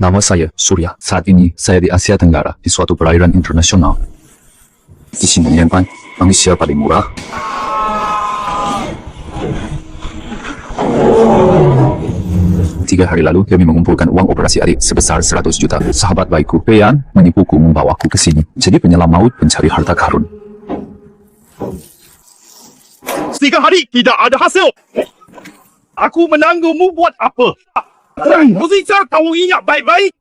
Nama saya Surya. Saat ini saya di Asia Tenggara di suatu perairan internasional. Di sini menyimpan manusia paling murah. Tiga hari lalu kami mengumpulkan uang operasi adik sebesar 100 juta. Sahabat baikku, Peyan, menipuku membawaku ke sini. Jadi penyelam maut pencari harta karun. 3 hari tidak ada hasil. Aku menanggungmu buat apa? Mesti kamu ingat baik-baik.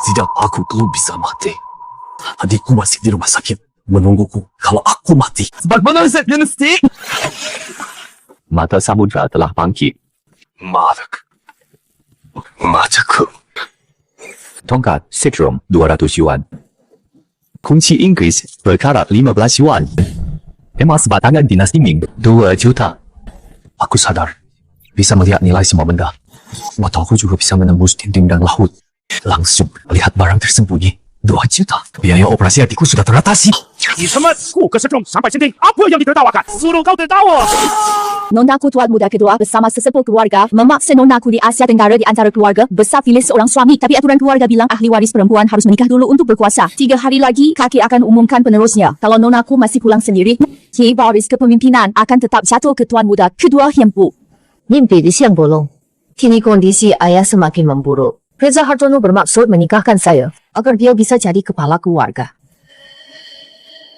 Tidak, aku belum bisa mati. Adikku masih di rumah sakit menungguku kalau aku mati. Bagaimana resepnya mesti? Mata samudra telah bangkit. Mataku. Tongkat Setrum 200 yuan. Kunci Inggris berkarat 15 yuan. Emas batangan dinasti Ming 2 juta. Aku sadar bisa melihat nilai semua benda. Mataku juga bisa menembus dinding dan laut. Langsung melihat barang tersembunyi 2 juta. Biaya operasi adikku sudah teratasi. 你他妈顾客Setrum sampai sini, apa yang ditertawakan? Suruh kau tertawa. Nonaku tuan muda kedua bersama sesepuh keluarga memaksa nonaku di Asia Tenggara di antara keluarga besar pilih seorang suami. Tapi aturan keluarga bilang ahli waris perempuan harus menikah dulu untuk berkuasa. 3 hari lagi kaki akan umumkan penerusnya. Kalau nonaku masih pulang sendiri, waris kepemimpinan akan tetap jatuh ke tuan muda kedua Hempu. Mimpi di siang bolong. Kini kondisi ayah semakin memburuk. Reza Hartono bermaksud menikahkan saya agar dia bisa jadi kepala keluarga.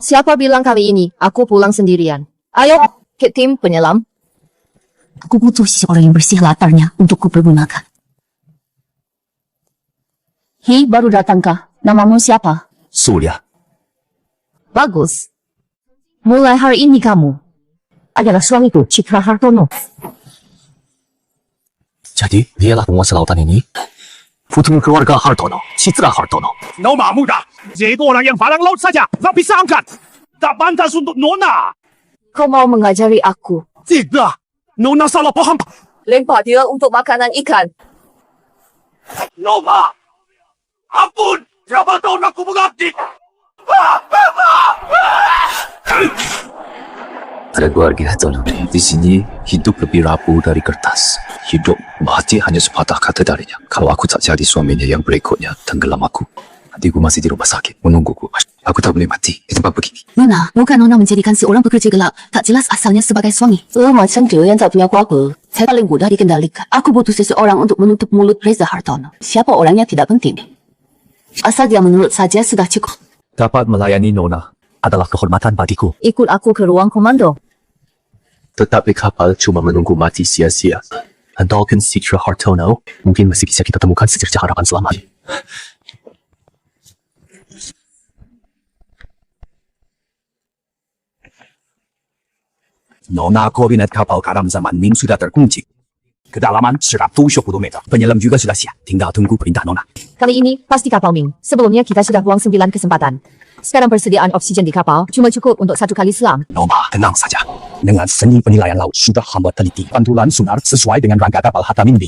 Siapa bilang kali ini aku pulang sendirian? Ayo, ke tim penyelam. Aku butuh seseorang yang bersih latarnya untuk kupergunakan. Baru datangkah? Namamu siapa? Surya. Bagus. Mulai hari ini kamu adalah suamiku, Citra Hartono. Jadi, dialah penguasa lautan ini. Putra keluarga Hartono, Citra Hartono. Nona muda, itu orang yang palang laut saja. Tak bisa angkat. Tak pantas untuk Nona. Kau mau mengajari aku? Tidak. Nona salah paham. Lempar dia untuk makanan ikan. Nona. Ampun. Siapa tahu aku mengabdi. Ada keluarga Hartono di sini hidup lebih rapuh dari kertas. Hidup mati hanya sepatah kata darinya. Kalau aku tak jadi suaminya yang berikutnya, tenggelam aku. Adikku masih di rumah sakit menungguku. Aku tak boleh mati di tempat begini. Nona, bukan Nona menjadikan seorang pekerja gelap tak jelas asalnya sebagai suami. Macam dia yang tak punya apa-apa. Saya paling mudah dikendalikan. Aku butuh seseorang untuk menutup mulut Reza Hartono. Siapa orangnya tidak penting. Asal dia menurut saja sudah cukup. Dapat melayani Nona adalah kehormatan bagiku. Ikut aku ke ruang komando. Tetap di kapal cuma menunggu mati sia-sia. Andalkan Citra Hartono, mungkin masih bisa kita temukan secerca harapan selamat. Nona koordinat kapal karam zaman Ming sudah terkunci. Kedalaman 120 meter. Penyelam juga sudah siap. Tinggal tunggu perintah Nona. Kali ini pasti kapal Ming. Sebelumnya kita sudah buang 9 kesempatan. Sekarang persediaan oksigen di kapal cuma cukup untuk 1 kali selam. Nona, tenang saja. Dengan seni penilaian laut sudah hamba teliti. Pantulan sonar sesuai dengan rangka kapal Hatta Ming.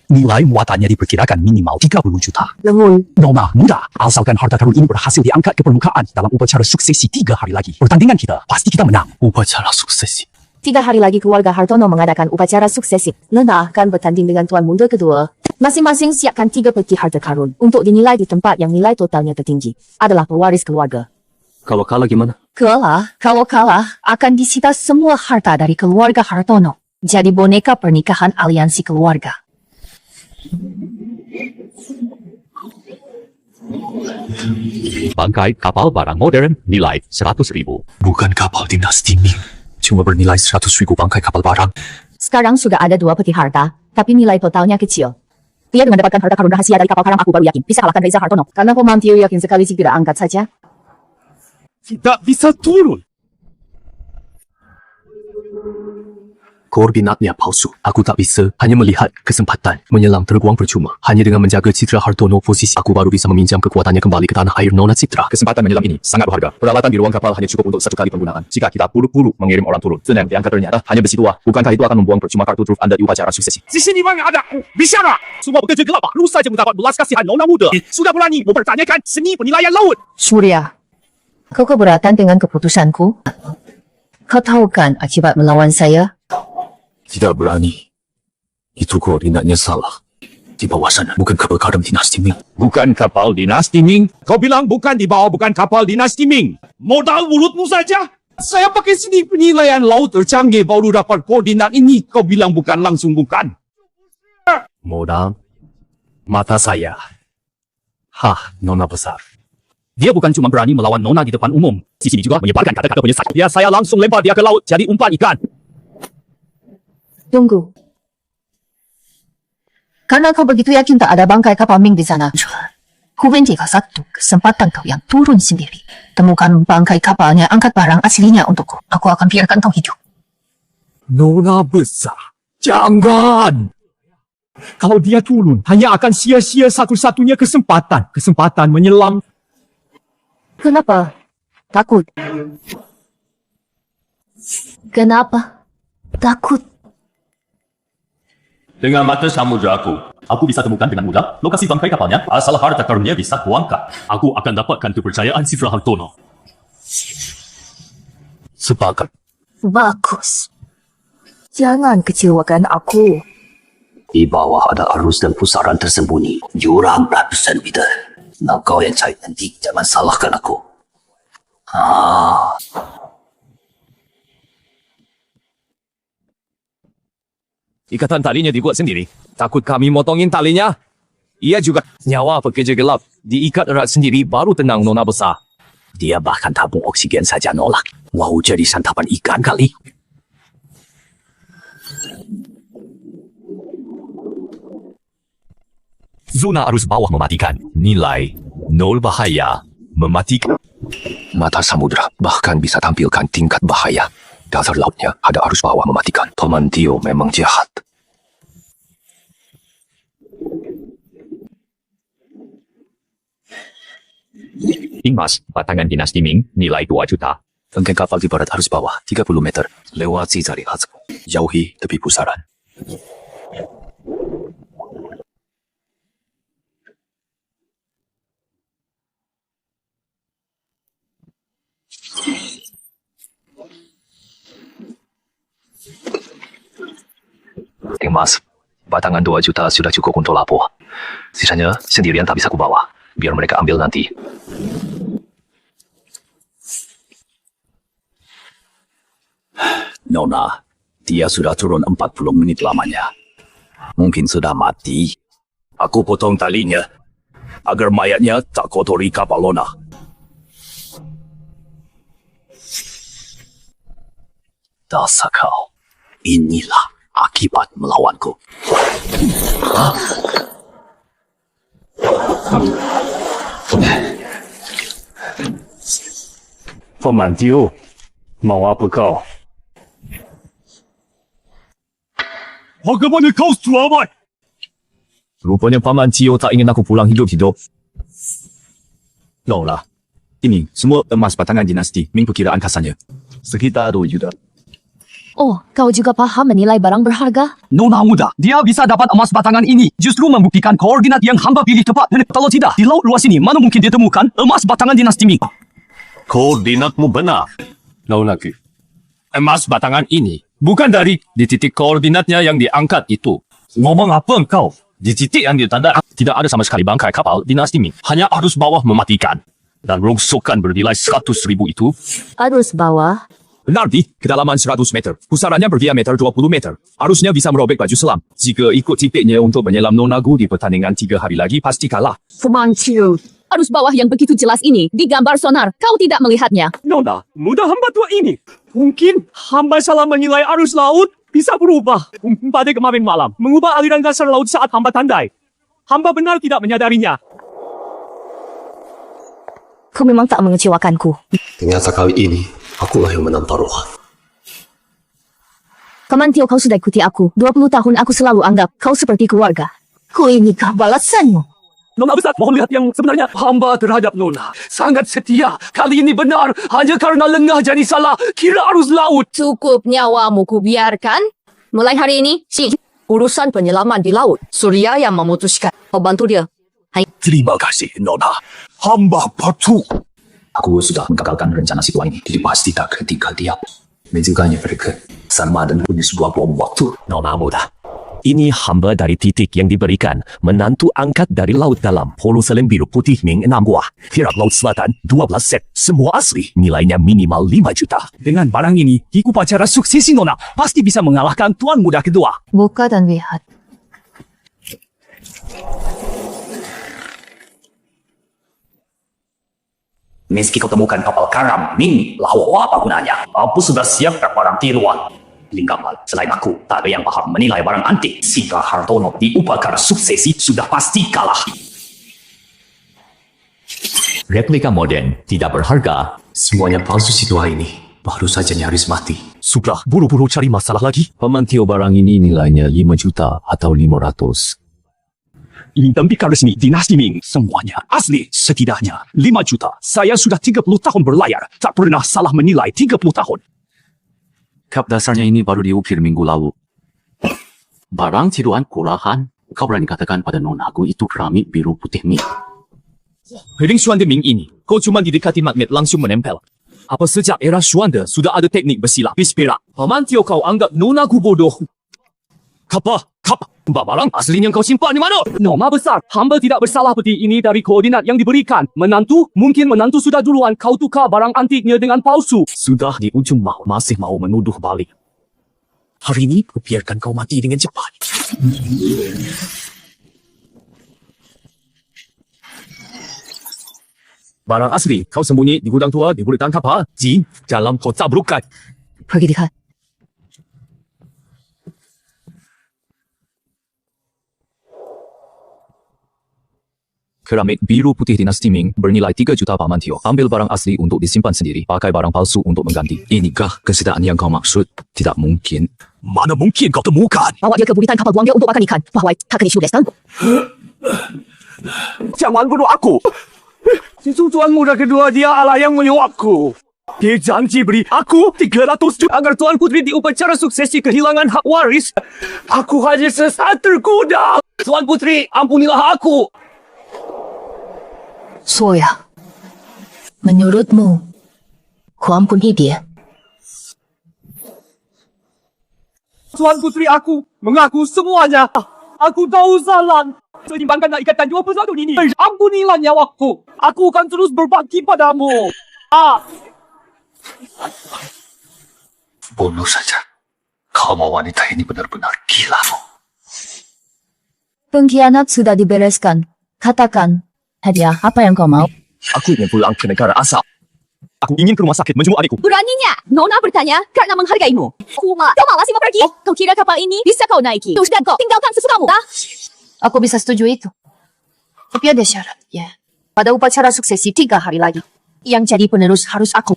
Nilai muatannya diperkirakan minimal 30 juta. Lembul. Nona, mudah. Asalkan harta karun ini berhasil diangkat ke permukaan dalam upacara suksesi 3 hari lagi. Pertandingan kita, pasti kita menang. Upacara suksesi. 3 hari lagi keluarga Hartono mengadakan upacara suksesi. Nona akan bertanding dengan tuan muda kedua. Masing-masing siapkan 3 peti harta karun untuk dinilai di tempat yang nilai totalnya tertinggi. Adalah pewaris keluarga. Kalau kalah gimana? Kalau kalah, akan disita semua harta dari keluarga Hartono. Jadi boneka pernikahan aliansi keluarga. Bangkai kapal barang modern nilai 100.000. Bukan kapal dinasti Ming. Cuma bernilai 100.000 bangkai kapal barang. Sekarang sudah ada 2 peti harta, tapi nilai totalnya kecil. Dia mendapatkan harta karun rahasia dari kapal karam aku baru yakin bisa kalahkan Reza Hartono. Karena pemantiu yakin sekali jika tidak angkat saja. Tidak bisa turun. Koordinatnya palsu. Aku tak bisa hanya melihat kesempatan menyelam terbuang percuma. Hanya dengan menjaga Citra Hartono posisi, aku baru bisa meminjam kekuatannya kembali ke tanah air Nona Citra. Kesempatan menyelam ini sangat berharga. Peralatan di ruang kapal hanya cukup untuk 1 kali penggunaan. Jika kita puluh-puluh mengirim orang turun, senang diangkat ternyata hanya besi tua. Bukankah itu akan membuang percuma kartu truf Anda di upacara suksesi? Di sini memang ada bicara. Semua bekerja gelap baru saja mendapat belas kasihan Nona muda. Sudah berani mempertanyakan seni penilaian laut. Surya, kau keberatan dengan keputusanku? Kau tahu kan akibat melawan saya? Tidak berani. Itu koordinatnya salah. Di bawah sana bukan kapal karam dinasti Ming. Bukan kapal dinasti Ming. Kau bilang bukan di bawah bukan kapal dinasti Ming. Modal mulutmu saja. Saya pakai seni penilaian laut tercanggih baru dapat koordinat ini. Kau bilang bukan langsung bukan. Modal mata saya. Hah, nona besar. Dia bukan cuma berani melawan Nona di depan umum. Di sini juga menyebarkan kata-kata penyesat. Dia saya langsung lempar dia ke laut jadi umpan ikan. Tunggu. Karena kau begitu yakin tak ada bangkai kapal Ming di sana. Ku beri kau satu kesempatan kau yang turun sendiri. Temukan bangkai kapalnya, angkat barang aslinya untukku. Aku akan biarkan kau hidup. Nona besar. Jangan. Kalau dia turun, hanya akan sia-sia satu-satunya kesempatan. Kesempatan menyelam. Kenapa? Takut. Kenapa? Takut. Dengan mata samudra aku bisa temukan dengan mudah lokasi bangkai kapalnya asal harta karunnya bisa kuangkat. Aku akan dapatkan kepercayaan si Hartono. Sepakat. Bagus. Jangan kecewakan aku. Di bawah ada arus dan pusaran tersembunyi. Jurang ratusan meter. Nah, kau yang cari nanti, jangan salahkan aku. Ikatan talinya dibuat sendiri. Takut kami motongin talinya? Ia juga nyawa pekerja gelap. Diikat erat sendiri baru tenang Nona besar. Dia bahkan tabung oksigen saja nolak. Wow, jadi santapan ikan kali. Zona arus bawah mematikan. Nilai 0 bahaya. Mematikan. Mata samudra bahkan bisa tampilkan tingkat bahaya. Dasar lautnya ada arus bawah mematikan. Teman Tio memang jahat. Ingmas, batangan dinasti Ming, nilai 2 juta. Tenggang kapal di barat arus bawah 30 meter. Lewati cari hasil. Jauhi tepi pusaran. Mas, batangan 2 juta sudah cukup untuk lapor. Sisanya sendirian tak bisa kubawa. Biar mereka ambil nanti. Nona, dia sudah turun 40 menit lamanya. Mungkin sudah mati. Aku potong talinya agar mayatnya tak kotori kapal Nona. Dasar kau. Inilah akibat melawanku. Paman Tio, mau apa kau? Bagaimana kau selamat? Rupanya Paman Tio tak ingin aku pulang hidup-hidup. Lola, ini semua emas batangan dinasti Ming perkiraan kasarnya. Sekitar 2 juta. Oh, kau juga paham menilai barang berharga? Nona muda, dia bisa dapat emas batangan ini justru membuktikan koordinat yang hamba pilih tepat. Dan kalau tidak, di laut luas ini mana mungkin dia temukan emas batangan dinasti Ming? Koordinatmu benar. Nona, emas batangan ini bukan dari di titik koordinatnya yang diangkat itu. Ngomong apa engkau? Di titik yang ditanda tidak ada sama sekali bangkai kapal dinasti Ming. Hanya arus bawah mematikan. Dan rongsokan bernilai 100.000 itu. Arus bawah? Benar, Di. Kedalaman 100 meter. Pusarannya berdiameter 20 meter. Arusnya bisa merobek baju selam. Jika ikut titiknya untuk menyelam Nonagu di pertandingan 3 hari lagi, pasti kalah. Semancu. Arus bawah yang begitu jelas ini di gambar sonar. Kau tidak melihatnya. Nona, mudah hamba tua ini. Mungkin hamba salah menilai arus laut bisa berubah. Pada kemarin malam, mengubah aliran dasar laut saat hamba tandai. Hamba benar tidak menyadarinya. Kau memang tak mengecewakanku. Ternyata kali ini, akulah yang menang taruhan. Paman Tio, kau sudah ikuti aku. 20 tahun aku selalu anggap kau seperti keluarga. Ku inikah balasanmu? Nona besar, mohon lihat yang sebenarnya. Hamba terhadap Nona sangat setia. Kali ini benar, hanya karena lengah jadi salah kira arus laut. Cukup nyawamu ku biarkan. Mulai hari ini, urusan penyelaman di laut, Surya yang memutuskan. Kau bantu dia. Terima kasih, Nona. Hamba patuh. Aku sudah menggagalkan rencana si tua ini. Jadi pasti tak akan tinggal diam. Menjaganya mereka. sama dan punya sebuah bom waktu. Nona muda. Ini hamba dari titik yang diberikan menantu angkat dari laut dalam polo selim biru putih Ming 6 buah. Pirak laut selatan 12 set. Semua asli. Nilainya minimal 5 juta. Dengan barang ini, di upacara suksesi Nona pasti bisa mengalahkan tuan muda kedua. Muka dan lihat. Meski kau temukan kapal karam, Ming, lalu apa gunanya? Aku sudah siapkan barang tiruan. Lingkapan, selain aku, tak ada yang paham menilai barang antik. Sika Hartono di upacara suksesi sudah pasti kalah. Replika modern, tidak berharga. Semuanya palsu situasi ini. Baru saja nyaris mati. Sudah buru-buru cari masalah lagi. Paman Tio barang ini nilainya 5 juta atau 500. Ini tembikar resmi dinasti Ming. Semuanya asli. Setidaknya 5 juta. Saya sudah 30 tahun berlayar. Tak pernah salah menilai 30 tahun. Kap dasarnya ini baru diukir minggu lalu. Barang tiruan kurahan. Kau berani katakan pada nonaku itu keramik biru putih Ming. Hering Xuande Ming ini, kau cuma didekati magnet langsung menempel. Apa sejak era Xuande sudah ada teknik besi lapis perak? Paman Tio kau anggap nonaku bodoh. Kapa? Barang aslinya kau simpan di mana? Noma besar. Hamba tidak bersalah peti ini dari koordinat yang diberikan. Mungkin menantu sudah duluan kau tukar barang antiknya dengan palsu. Sudah di ujung masih mau menuduh balik. Hari ini biarkan kau mati dengan cepat. Barang asli kau sembunyi di gudang tua di buritan kapal. Jin, dalam kau cabrukan. Pergi lihat. Keramik biru putih dinasti Ming bernilai 3 juta Paman Tio. Ambil barang asli untuk disimpan sendiri. Pakai barang palsu untuk mengganti. Inikah kesetiaan yang kau maksud? Tidak mungkin. Mana mungkin kau temukan? Bawa dia ke buritan kapal buang dia untuk makan ikan. Bahwa tak kena sudah. Jangan bunuh aku. Si tuan muda kedua dia adalah yang menyuapku. Dia janji beri aku 300 juta agar Tuan Putri di upacara suksesi kehilangan hak waris. Aku hanya sesat tergoda. Tuan Putri, ampunilah aku. Soya. Menurutmu, ku ampuni dia. Tuan Putri aku mengaku semuanya. Aku tahu salah. Seimbangkanlah ikatan dua persatu ini. Ampunilah nyawaku. Aku akan terus berbakti padamu. Bunuh saja. Kamu wanita ini benar-benar gila. Pengkhianat sudah dibereskan. Katakan, hadiah apa yang kau mau? Aku ingin pulang ke negara asal. Aku ingin ke rumah sakit menjenguk adikku. Beraninya Nona bertanya karena menghargaimu. Kuma, kau malas mau pergi? Kau kira kapal ini bisa kau naiki? Sudah kau tinggalkan sesukamu. Aku bisa setuju itu. Tapi ada syarat, ya. Pada upacara suksesi 3 hari lagi. Yang jadi penerus harus aku.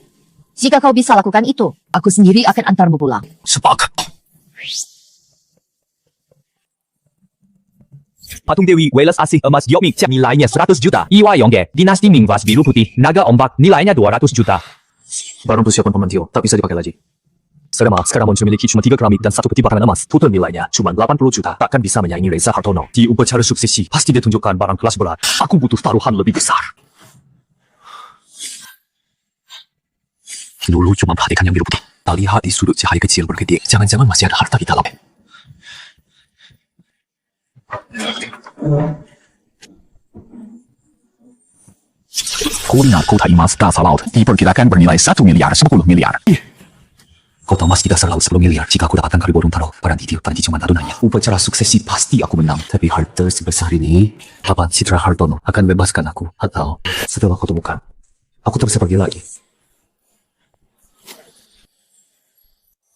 Jika kau bisa lakukan itu, aku sendiri akan antarmu pulang. Sepakat. Patung Dewi Welas Asih Emas Giok Ming nilainya 100 juta. Iwa Yongge, dinasti Ming vas biru putih. Naga ombak nilainya 200 juta. Barang persiapan Paman Tio tak bisa dipakai lagi. Sekarang Monsu memiliki cuma 3 keramik dan 1 peti batangan emas. Total nilainya cuma 80 juta. Takkan bisa menyaingi Reza Hartono. Di upacara suksesi, pasti dia tunjukkan barang kelas berat. Aku butuh taruhan lebih besar. Dulu cuma perhatikan yang biru putih. Tak lihat di sudut cahaya kecil berkedip. Jangan-jangan masih ada harta di dalam. Koordinat kota emas dasar laut diperkirakan bernilai 1 miliar 10 miliar. Kota emas di dasar laut 10 miliar. Jika aku dapatkan kali borong taruh barang itu tadi cuma adunannya. Upacara suksesi pasti aku menang. Tapi harta sebesar ini, Paman Citra Hartono akan bebaskan aku. Atau setelah aku temukan, aku tak bisa pergi lagi.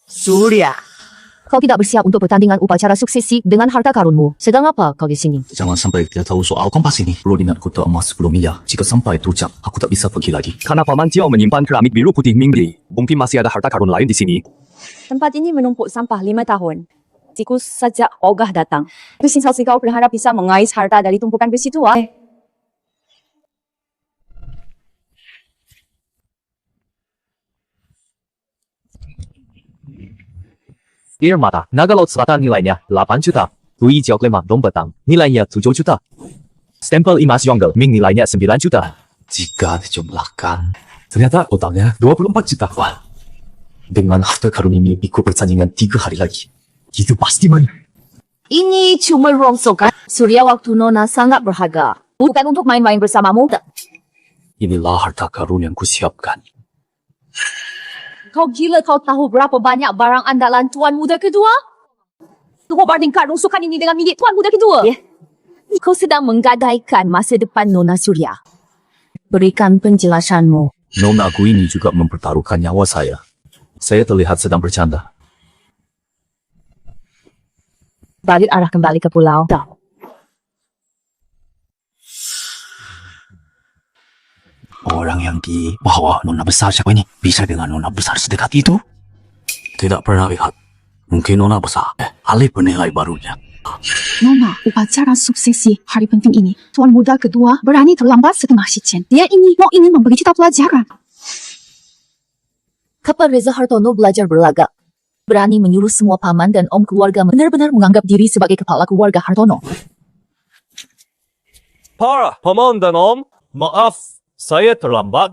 Surya. Kau tidak bersiap untuk pertandingan upacara suksesi dengan harta karunmu. Sedang apa kau di sini? Jangan sampai dia tahu soal kompas ini. Koordinat kota emas 10 miliar. Jika sampai terucap, aku tak bisa pergi lagi. Karena Paman Tio menyimpan keramik biru putih Ming Bli. Mungkin masih ada harta karun lain di sini. Tempat ini menumpuk sampah 5 tahun. Tikus sejak ogah datang. Sensasi kau berharap bisa mengais harta dari tumpukan besi tua. Air Mata, Naga Laut Selatan nilainya 8 juta. Hui Jiok Lemah Dong Betang nilainya 7 juta. Stempel Emas Yonggel Ming nilainya 9 juta. Jika dijumlahkan, ternyata totalnya 24 juta. Wah, Dengan harta karun ini ikut pertandingan 3 hari lagi. Itu pasti man. Ini cuma rongsokan. Surya waktu Nona sangat berharga. Bukan untuk main-main bersamamu. Inilah harta karun yang kusiapkan. Kau gila kau tahu berapa banyak barang andalan Tuan Muda Kedua? Kau bandingkan rongsokan ini dengan milik Tuan Muda Kedua. Ya. Kau sedang menggadaikan masa depan Nona Surya. Berikan penjelasanmu. Nona aku ini juga mempertaruhkan nyawa saya. Saya terlihat sedang bercanda. Balik arah kembali ke pulau. Orang yang dibawa nona besar siapa ini? Bisa dengan nona besar sedekat itu? Tidak pernah lihat. Mungkin nona besar. Alih penilai barunya. Nona, upacara suksesi hari penting ini. Tuan Muda Kedua berani terlambat setengah sichen. Dia ingin memberi kita pelajaran. Kapan Reza Hartono belajar berlagak? Berani menyuruh semua paman dan om keluarga benar-benar menganggap diri sebagai kepala keluarga Hartono. Para paman dan om, maaf, saya terlambat.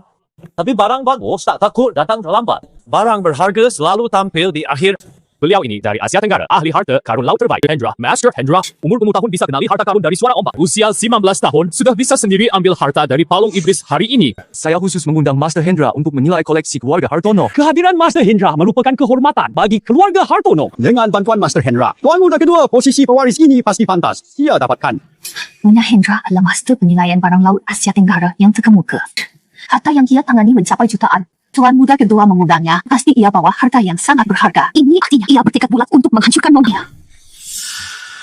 Tapi barang bagus tak takut datang terlambat. Barang berharga selalu tampil di akhir. Beliau ini dari Asia Tenggara, ahli harta karun laut terbaik, Hendra, Master Hendra. Umur tahun bisa kenali harta karun dari suara ombak. Usia 19 tahun, sudah bisa sendiri ambil harta dari palung iblis hari ini. Saya khusus mengundang Master Hendra untuk menilai koleksi keluarga Hartono. Kehadiran Master Hendra merupakan kehormatan bagi keluarga Hartono. Dengan bantuan Master Hendra, Tuan Muda Kedua posisi pewaris ini pasti pantas. Ia dapatkan. Nona Hendra adalah master penilaian barang laut Asia Tenggara yang terkemuka. Harta yang ia tangani mencapai jutaan. Tuan Muda Kedua mengundangnya, pasti ia bawa harta yang sangat berharga. Ini artinya ia bertekad bulat untuk menghancurkan Nona.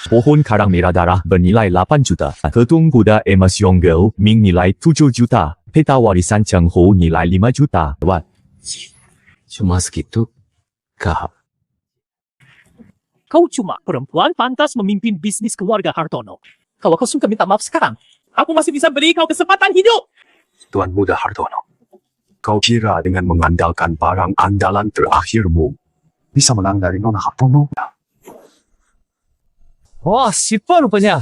Pohon karang merah darah bernilai 8 juta. Ketung kuda emas Yonggel Ming nilai 7 juta. Peta warisan Cheng Ho nilai 5 juta. What? Cuma segitu? Kau. Kau cuma perempuan pantas memimpin bisnis keluarga Hartono. Kalau kau suka minta maaf sekarang, aku masih bisa beri kau kesempatan hidup. Tuan Muda Hartono. Kau kira dengan mengandalkan barang andalan terakhirmu bisa menang dari nona Hartono? Wah, siapa rupanya?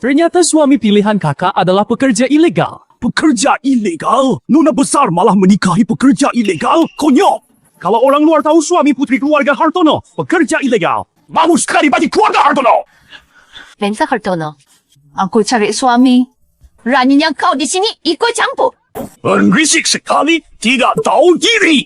Ternyata suami pilihan kakak adalah pekerja ilegal. Pekerja ilegal? Nona besar malah menikahi pekerja ilegal? Konyol! Kalau orang luar tahu suami putri keluarga Hartono, pekerja ilegal. Malu sekali bagi keluarga Hartono! Reza Hartono, aku cari suami. Beraninya kau di sini ikut campur. Berisik sekali, tidak tahu diri.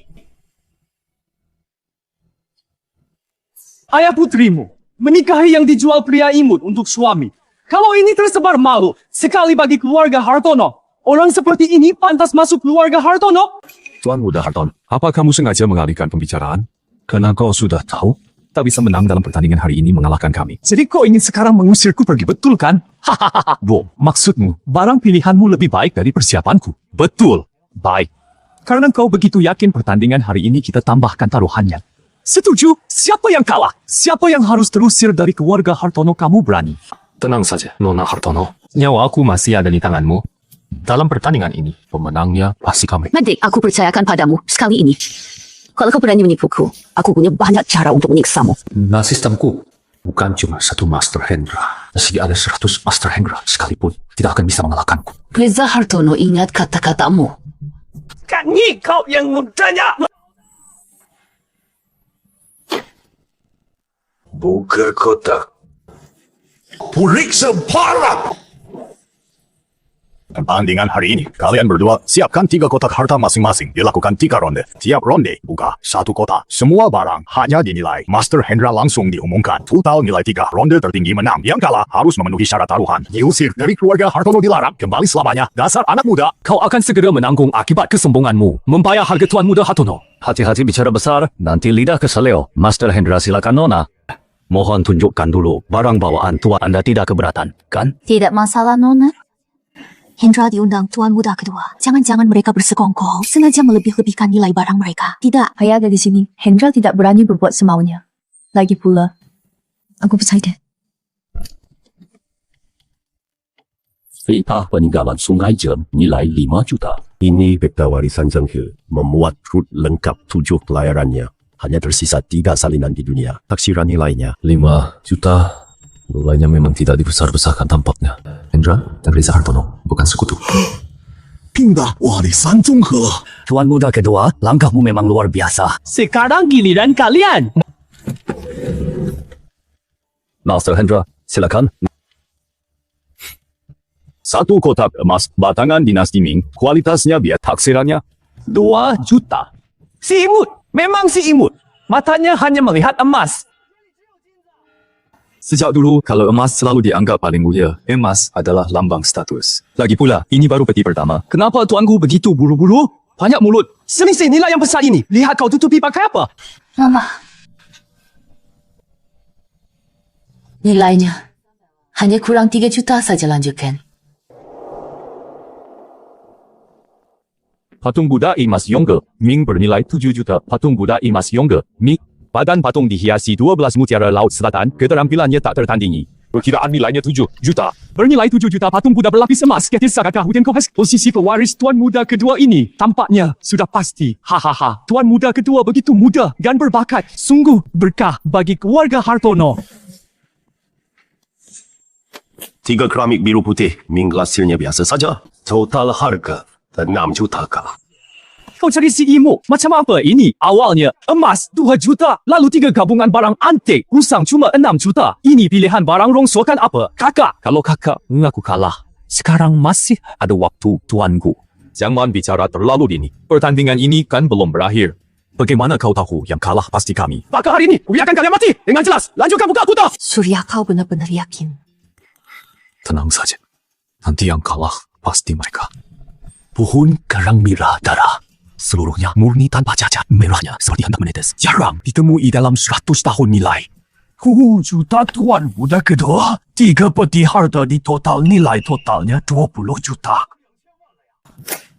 Ayah putrimu menikahi yang dijual pria imut untuk suami. Kalau ini tersebar malu sekali bagi keluarga Hartono. Orang seperti ini pantas masuk keluarga Hartono. Tuan Muda Hartono, apa kamu sengaja mengalihkan pembicaraan? Karena kau sudah tahu tak bisa menang dalam pertandingan hari ini mengalahkan kami. Jadi kau ingin sekarang mengusirku pergi, betul kan? Hahaha, Bo, maksudmu barang pilihanmu lebih baik dari persiapanku. Betul. Baik. Karena kau begitu yakin pertandingan hari ini kita tambahkan taruhannya. Setuju? Siapa yang kalah? Siapa yang harus terusir dari keluarga Hartono kamu berani? Tenang saja, Nona Hartono. Nyawa aku masih ada di tanganmu. Dalam pertandingan ini, pemenangnya pasti kami. Madik, aku percayakan padamu sekali ini. Kalau kau berani menipuku, aku punya banyak cara untuk menyiksamu. Nah, sistemku bukan cuma satu Master Hendra. Meski ada 100 Master Hendra sekalipun, tidak akan bisa mengalahkanku. Reza Hartono, ingat kata-katamu. Kan kau yang mudanya. Buka kotak. Periksa parah. Pertandingan hari ini, kalian berdua siapkan 3 kotak harta masing-masing. Dilakukan 3 ronde. Tiap ronde, buka 1 kotak. Semua barang hanya dinilai. Master Hendra langsung diumumkan. Total nilai 3. Ronde tertinggi menang. Yang kalah harus memenuhi syarat taruhan. Diusir dari keluarga Hartono dilarang. Kembali selamanya. Dasar anak muda. Kau akan segera menanggung akibat kesombonganmu. Membayar harga Tuan Muda Hartono. Hati-hati bicara besar, nanti lidah keseleo. Master Hendra silakan Nona. Mohon tunjukkan dulu barang bawaan Tuan Anda tidak keberatan, kan? Tidak masalah, Nona. Hendra diundang Tuan Muda Kedua. Jangan-jangan mereka bersekongkol, sengaja melebih-lebihkan nilai barang mereka. Tidak, saya ada di sini. Hendra tidak berani berbuat semaunya. Lagi pula, aku percaya dia. Peta peninggalan Sungai Jem nilai 5 juta. Ini peta warisan Zheng He, memuat rut lengkap 7 pelayarannya. Hanya tersisa 3 salinan di dunia. Taksiran nilainya 5 juta. Nilainya memang tidak dibesar-besarkan tampaknya. Hendra dan Reza Hartono bukan sekutu. Pindah warisan Zhonghe. Tuan muda kedua, langkahmu memang luar biasa. Sekarang giliran kalian. Master Hendra, silakan. Satu kotak emas batangan dinasti Ming, kualitasnya biar taksirannya 2 juta. Si imut, memang si imut. Matanya hanya melihat emas. Sejak dulu, kalau emas selalu dianggap paling mulia, emas adalah lambang status. Lagi pula, ini baru peti pertama. Kenapa tuanku begitu buru-buru? Banyak mulut. Selisih nilai yang besar ini. Lihat kau tutupi pakai apa? Mama. Nilainya hanya kurang 3 juta saja, lanjutkan. patung Buddha emas Yongge, Ming bernilai 7 juta. Patung Buddha emas Yongge, Ming. Badan patung dihiasi 12 mutiara Laut Selatan, keterampilannya tak tertandingi. Perkiraan nilainya 7 juta. Bernilai 7 juta patung Buddha berlapis emas. Kisahkah Huten Kohas? Posisi pewaris Tuan Muda kedua ini tampaknya sudah pasti. Hahaha. Tuan Muda kedua begitu muda dan berbakat. Sungguh berkah bagi keluarga Hartono. 3 keramik biru putih, Ming hasilnya biasa saja. Total harga 6 juta kah? Kau cari si imut. Macam apa ini? Awalnya emas 2 juta. Lalu 3 gabungan barang antik. Rusang cuma 6 juta. Ini pilihan barang rongsokan apa? Kakak. Kalau kakak mengaku kalah, sekarang masih ada waktu tuanku. Jangan bicara terlalu dini. Pertandingan ini kan belum berakhir. Bagaimana kau tahu yang kalah pasti kami? Maka hari ini, biarkan kalian mati. Dengan jelas. Lanjutkan buka kuda. Surya, kau benar-benar yakin? Tenang saja. Nanti yang kalah pasti mereka. Pohon karang merah darah. Seluruhnya murni tanpa cacat. Merahnya seperti hendak menetes. Jarang ditemui dalam 100 tahun nilai. 2 juta tuan muda kedua. 3 peti harta di total nilai totalnya 20 juta.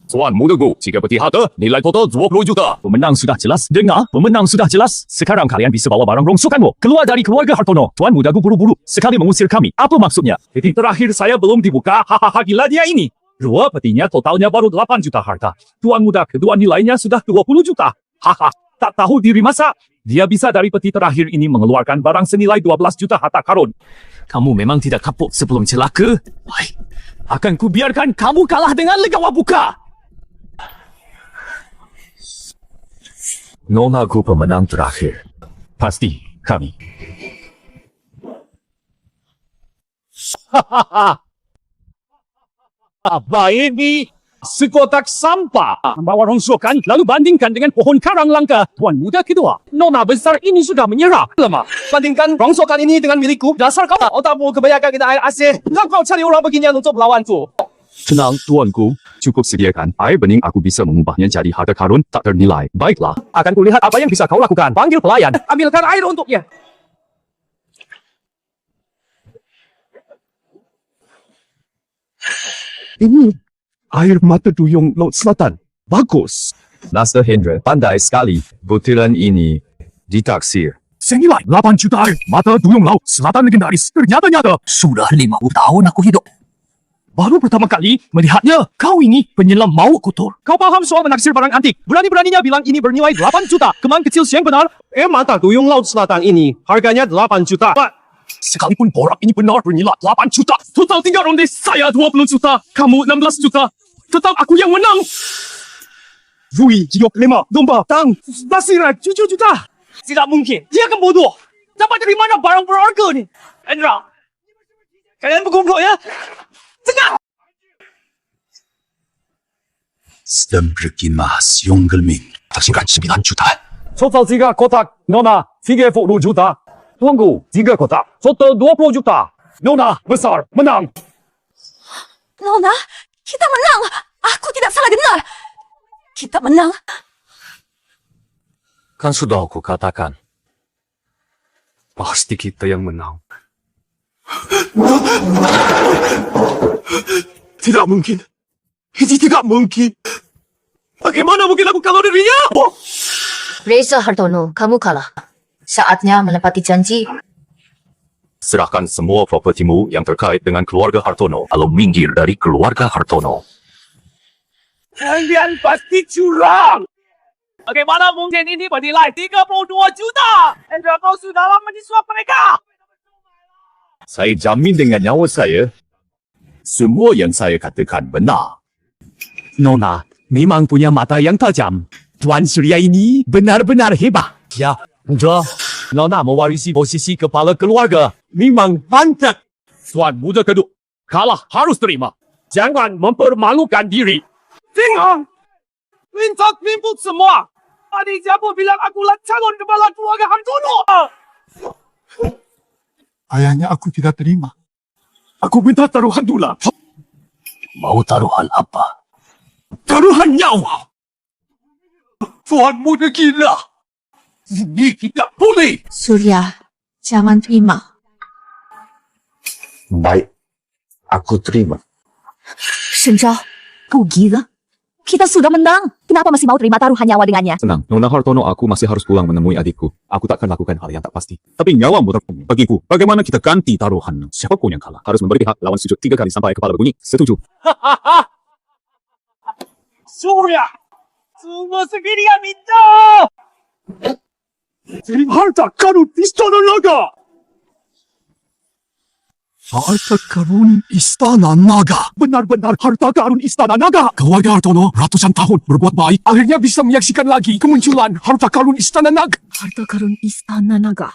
Tuan mudaku, 3 peti harta, nilai total 20 juta. Pemenang sudah jelas. Dengar, pemenang sudah jelas. Sekarang kalian bisa bawa barang rongsokanmu. Keluar dari keluarga Hartono. Tuan mudaku buru-buru sekali mengusir kami. Apa maksudnya? Peti terakhir saya belum dibuka. Hahaha, gila dia ini. 2 petinya totalnya baru 8 juta harta. Tuan muda kedua nilainya sudah 20 juta. Haha, tak tahu diri masa. Dia bisa dari peti terakhir ini mengeluarkan barang senilai 12 juta harta karun. Kamu memang tidak kapok sebelum celaka. Baik, akan kubiarkan kamu kalah dengan legawa buka. Nonaku pemenang terakhir. Pasti kami. Hahaha. Apa ini? Sekotak sampah. Membawa rongsokan, lalu bandingkan dengan pohon karang langka. Tuan muda kedua. Nona besar ini sudah menyerah. Lama. Bandingkan rongsokan ini dengan milikku. Dasar kau otakmu kebanyakan kita air asin. Kau cari orang beginian untuk melawanku. Tenang, tuanku. Cukup sediakan air bening, aku bisa mengubahnya jadi harta karun tak ternilai. Baiklah. Akan kulihat apa yang bisa kau lakukan. Panggil pelayan. Ambilkan air untuknya. Ini air mata duyung Laut Selatan. Bagus. Master Hendra pandai sekali. Butiran ini ditaksir. Senilai 8 juta air mata duyung Laut Selatan legendaris. Ternyata nyata. Sudah 50 tahun aku hidup. Baru pertama kali melihatnya. Kau ini penyelam maut kotor. Kau paham soal menaksir barang antik. Berani-beraninya bilang ini bernilai 8 juta. Kemang kecil siang benar. Mata duyung Laut Selatan ini harganya 8 juta. Sekalipun borak ini benar bernilai 8 juta. Total 3 ronde saya 20 juta. Kamu 16 juta. Tetap aku yang menang. Rui, Giok, 5, domba, tang, Basirat, 7 juta. Tidak mungkin. Dia akan bodoh. Dapat dari mana barang berharga ni? Hendra, kalian berkumpul ya? Tengah. Sedang berkin mas Yonggelming. Taksiran 9 juta. Total 3 kotak. Nona, 30 juta. Tuanku, 3 kotak. Total 20 juta. Nona, besar, menang. Nona, kita menang. Aku tidak salah dengar. Kita menang. Kan sudah aku katakan. Pasti kita yang menang. Tidak mungkin. Ini tidak mungkin. Bagaimana mungkin aku kalah darinya? Reza Hartono, kamu kalah. Saatnya menepati janji. Serahkan semua propertimu yang terkait dengan keluarga Hartono. Lalu minggir dari keluarga Hartono. Kalian pasti curang. Bagaimana mungkin ini bernilai 32 juta? Hendra, kau sudah lama disuap mereka. Saya jamin dengan nyawa saya, semua yang saya katakan benar. Nona, memang punya mata yang tajam. Tuan Surya ini benar-benar hebat. Ya, muda. Nona mewarisi posisi kepala keluarga. Memang pantas. Tuan muda kedua, kalah harus terima. Jangan mempermalukan diri. Tengok! Minta timbul semua. Tadi siapa bilang akulah calon kepala keluarga Hartono? Ayahnya aku tidak terima. Aku minta taruhan tulang. Mau taruhan apa? Taruhan nyawa. Tuan muda gila. Ini tidak boleh. Surya, jangan terima. Baik, aku terima. Senja, kau gila? Kita sudah menang. Kenapa masih mau terima taruhan nyawa dengannya? Tenang, Nona Hartono, aku masih harus pulang menemui adikku. Aku takkan lakukan hal yang tak pasti. Tapi nyawamu terpunggung. Bagiku, bagaimana kita ganti taruhan? Siapapun yang kalah harus memberi pihak lawan sujud 3 kali sampai kepala berbunyi. Setuju? Surya, semua segini yang minta. Harta karun istana naga. Harta karun istana naga. Benar-benar harta karun istana naga. Keluarga Hartono ratusan tahun berbuat baik. Akhirnya bisa menyaksikan lagi kemunculan harta karun istana naga. Harta karun istana naga.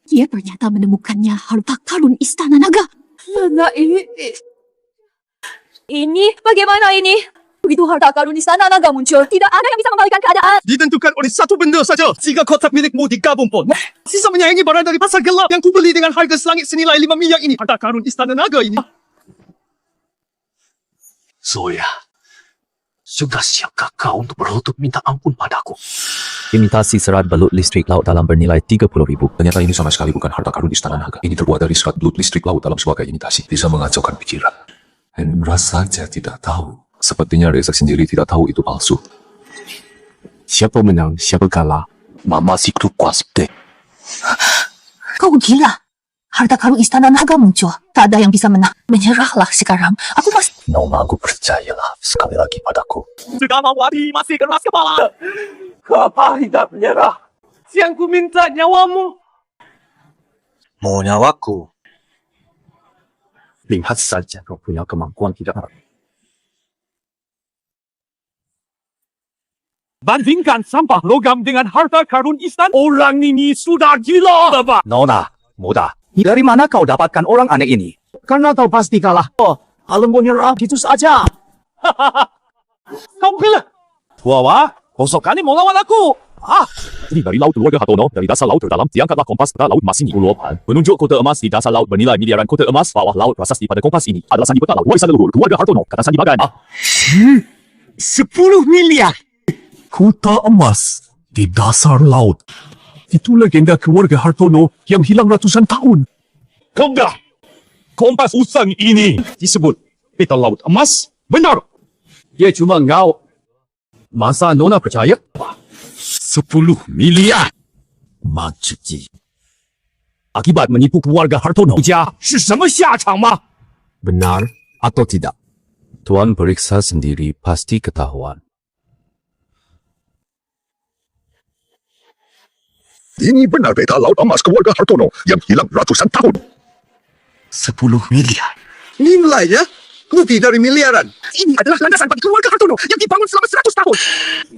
Dia ternyata menemukannya harta karun istana naga. Mana ini? Ini bagaimana ini? Begitu harta karun istana naga muncul, tidak ada yang bisa membalikan keadaan. Ditentukan oleh satu benda saja. Jika kotak milikmu digabung pun. Sisa menyayangi barang dari pasar gelap yang kubeli dengan harga selangit senilai 5 miliar ini. Harta karun istana naga ini. Surya, sudah siapkah kau untuk berlutut minta ampun padaku? Imitasi serat balut listrik laut dalam bernilai 30.000. Ternyata ini sama sekali bukan harta karun istana naga. Ini terbuat dari serat balut listrik laut dalam sebagai imitasi. Bisa mengacaukan pikiran. Hendra saja tidak tahu. Sepertinya Reza sendiri tidak tahu itu palsu. Siapa menang, siapa kalah? Mama situ kuas deh. Kau gila. Harta karun istana naga muncul. Tak ada yang bisa menang. Menyerahlah sekarang. Aku masih... Nona, aku percayalah sekali lagi padaku. Sudah mau mati, masih keras kepala. Kenapa tidak menyerah? Siang ku minta nyawamu. Mau nyawaku? Lihat saja kau punya kemampuan tidak. Bandingkan sampah logam dengan harta karun istana. Orang ini sudah gila. Bapak. Nona, muda. Dari mana kau dapatkan orang aneh ini? Karena kau pasti kalah. Oh, alam menyerah gitu saja. Kau gila. Wawa, kosokani mau lawan aku. Ini dari laut keluarga Hartono, dari dasar laut terdalam, diangkatlah kompas peta laut emas ini. Ulupan, penunjuk kota emas di dasar laut bernilai miliaran kota emas bawah laut prasasti pada kompas ini adalah sandi peta laut warisan leluhur keluarga Hartono, kata sandi bagan. 10 miliar. Kota emas di dasar laut. Itu legenda keluarga Hartono yang hilang ratusan tahun. Kembali, kompas usang ini disebut peta laut emas. Benar. Dia cuma ngau. Masa Nona percaya? 10 miliar. Majuji. Akibat menipu keluarga Hartono. Jia, 是什么下场吗? Benar atau tidak? Tuan periksa sendiri pasti ketahuan. Ini benar peta laut emas keluarga Hartono yang hilang ratusan tahun. 10 miliar. Nilainya lebih dari miliaran. Ini adalah landasan bagi keluarga Hartono yang dibangun selama 100 tahun.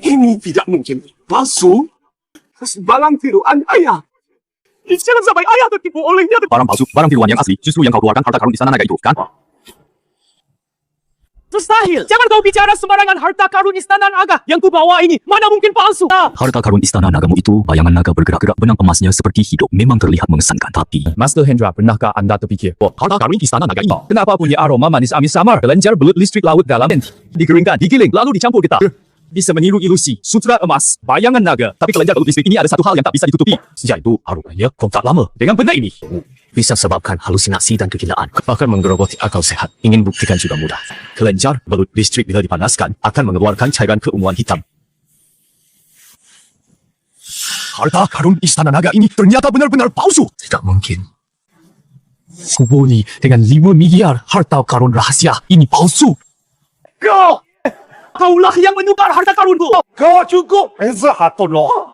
Ini tidak mungkin palsu. Barang tiruan ayah. Jangan sampai ayah tertipu olehnya. Barang palsu, barang tiruan yang asli, justru yang kau keluarkan harta karun istana naga itu, kan? Mustahil. Jangan kau bicara sembarangan harta karun istana naga yang kubawa ini. Mana mungkin palsu? Harta karun istana nagamu itu, bayangan naga bergerak-gerak, benang emasnya seperti hidup. Memang terlihat mengesankan, tapi... Master Hendra, pernahkah anda terfikir, harta karun istana naga ini kenapa punya aroma manis amis samar, kelenjar belut listrik laut dalam dikeringkan, digiling, lalu dicampur getah? Bisa meniru ilusi, sutra emas, bayangan naga. Tapi kelenjar belut listrik ini ada satu hal yang tak bisa ditutupi. Sejak itu, aromanya kontak lama dengan benda ini. Bisa sebabkan halusinasi dan kegilaan. Bahkan menggerogoti akal sehat. Ingin buktikan juga mudah. Kelenjar belut listrik bila dipanaskan akan mengeluarkan cairan keunguan hitam. Harta karun istana naga ini ternyata benar-benar palsu. Tidak mungkin. Kuboni dengan 5 miliar harta karun rahasia ini palsu. Kaulah yang menukar harta karunku. Kau cukup, Reza Hartono.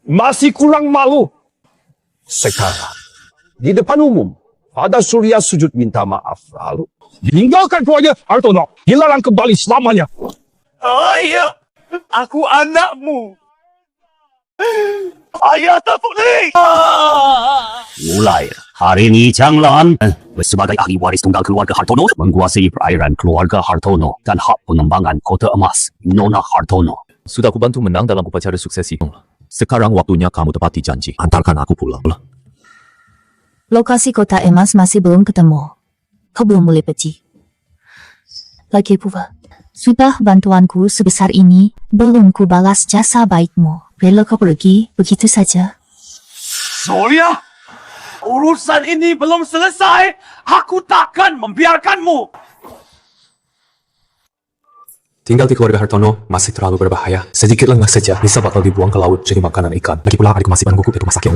Masih kurang malu. Sekarang, di depan umum, pada Surya sujud minta maaf lalu. Tinggalkan keluarga Hartono. Dilarang kembali selamanya. Ayah, aku anakmu. Ayah tak boleh. Mulai hari ini jangan sebagai ahli waris tunggal keluarga Hartono menguasai perairan keluarga Hartono dan hak pengembangan kota emas Nona Hartono. Sudah aku bantu menang dalam upacara suksesi. Sekarang waktunya kamu tepati janji. Antarkan aku pulang. Lokasi kota emas masih belum ketemu. Kau belum boleh pergi. Lagi pula, sudah bantuanku sebesar ini, belum ku balas jasa baikmu. Rela kau pergi begitu saja. Surya, urusan ini belum selesai. Aku takkan membiarkanmu. Tinggal di keluarga Hartono masih terlalu berbahaya. Sedikit lengah saja, bisa bakal dibuang ke laut jadi makanan ikan. Lagi pula adikku masih menungguku di rumah sakit.